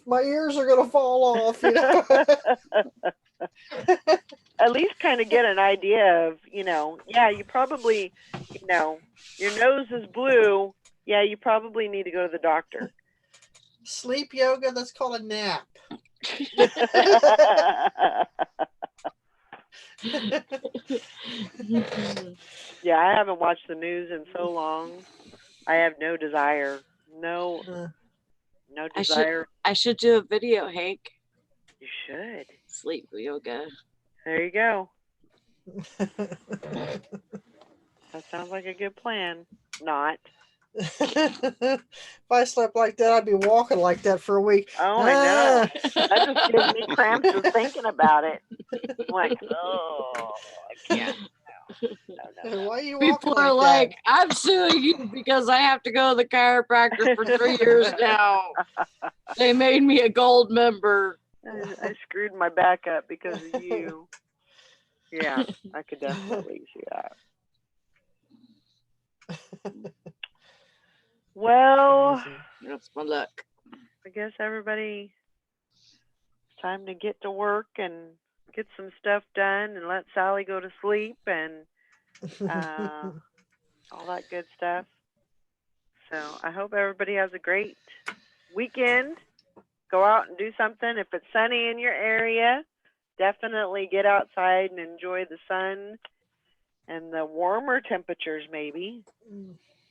my ears are gonna fall off. At least kind of get an idea of, yeah, you probably, your nose is blue. Yeah, you probably need to go to the doctor. Sleep yoga, that's called a nap. Yeah, I haven't watched the news in so long. I have no desire. No desire. I should do a video, Hank. You should. Sleep yoga. There you go. That sounds like a good plan. Not. If I slept like that, I'd be walking like that for a week. Oh, I know. That just gives me cramps just thinking about it. I'm like, oh, I can't. No. Why are you walking People are like like, I'm suing you because I have to go to the chiropractor for 3 years now. They made me a gold member. I screwed my back up because of you. Yeah, I could definitely see that. Well, that? That's my luck. I guess everybody, it's time to get to work and get some stuff done and let Sally go to sleep and all that good stuff. So I hope everybody has a great weekend. Go out and do something. If it's sunny in your area, definitely get outside and enjoy the sun and the warmer temperatures maybe.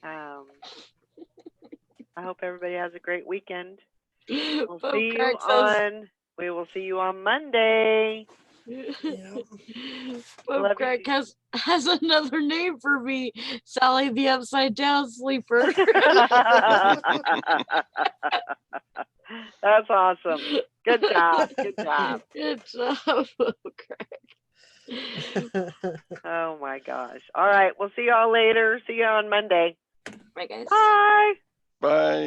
I hope everybody has a great weekend. We'll Pope see you Craig says, on. We will see you on Monday. Pope Love Craig you. has another name for me, Sally the Upside Down Sleeper. That's awesome. Good job. Good job. Good job, Pope Craig. Oh my gosh. All right. We'll see y'all later. See you on Monday. Bye, guys. Bye. Bye.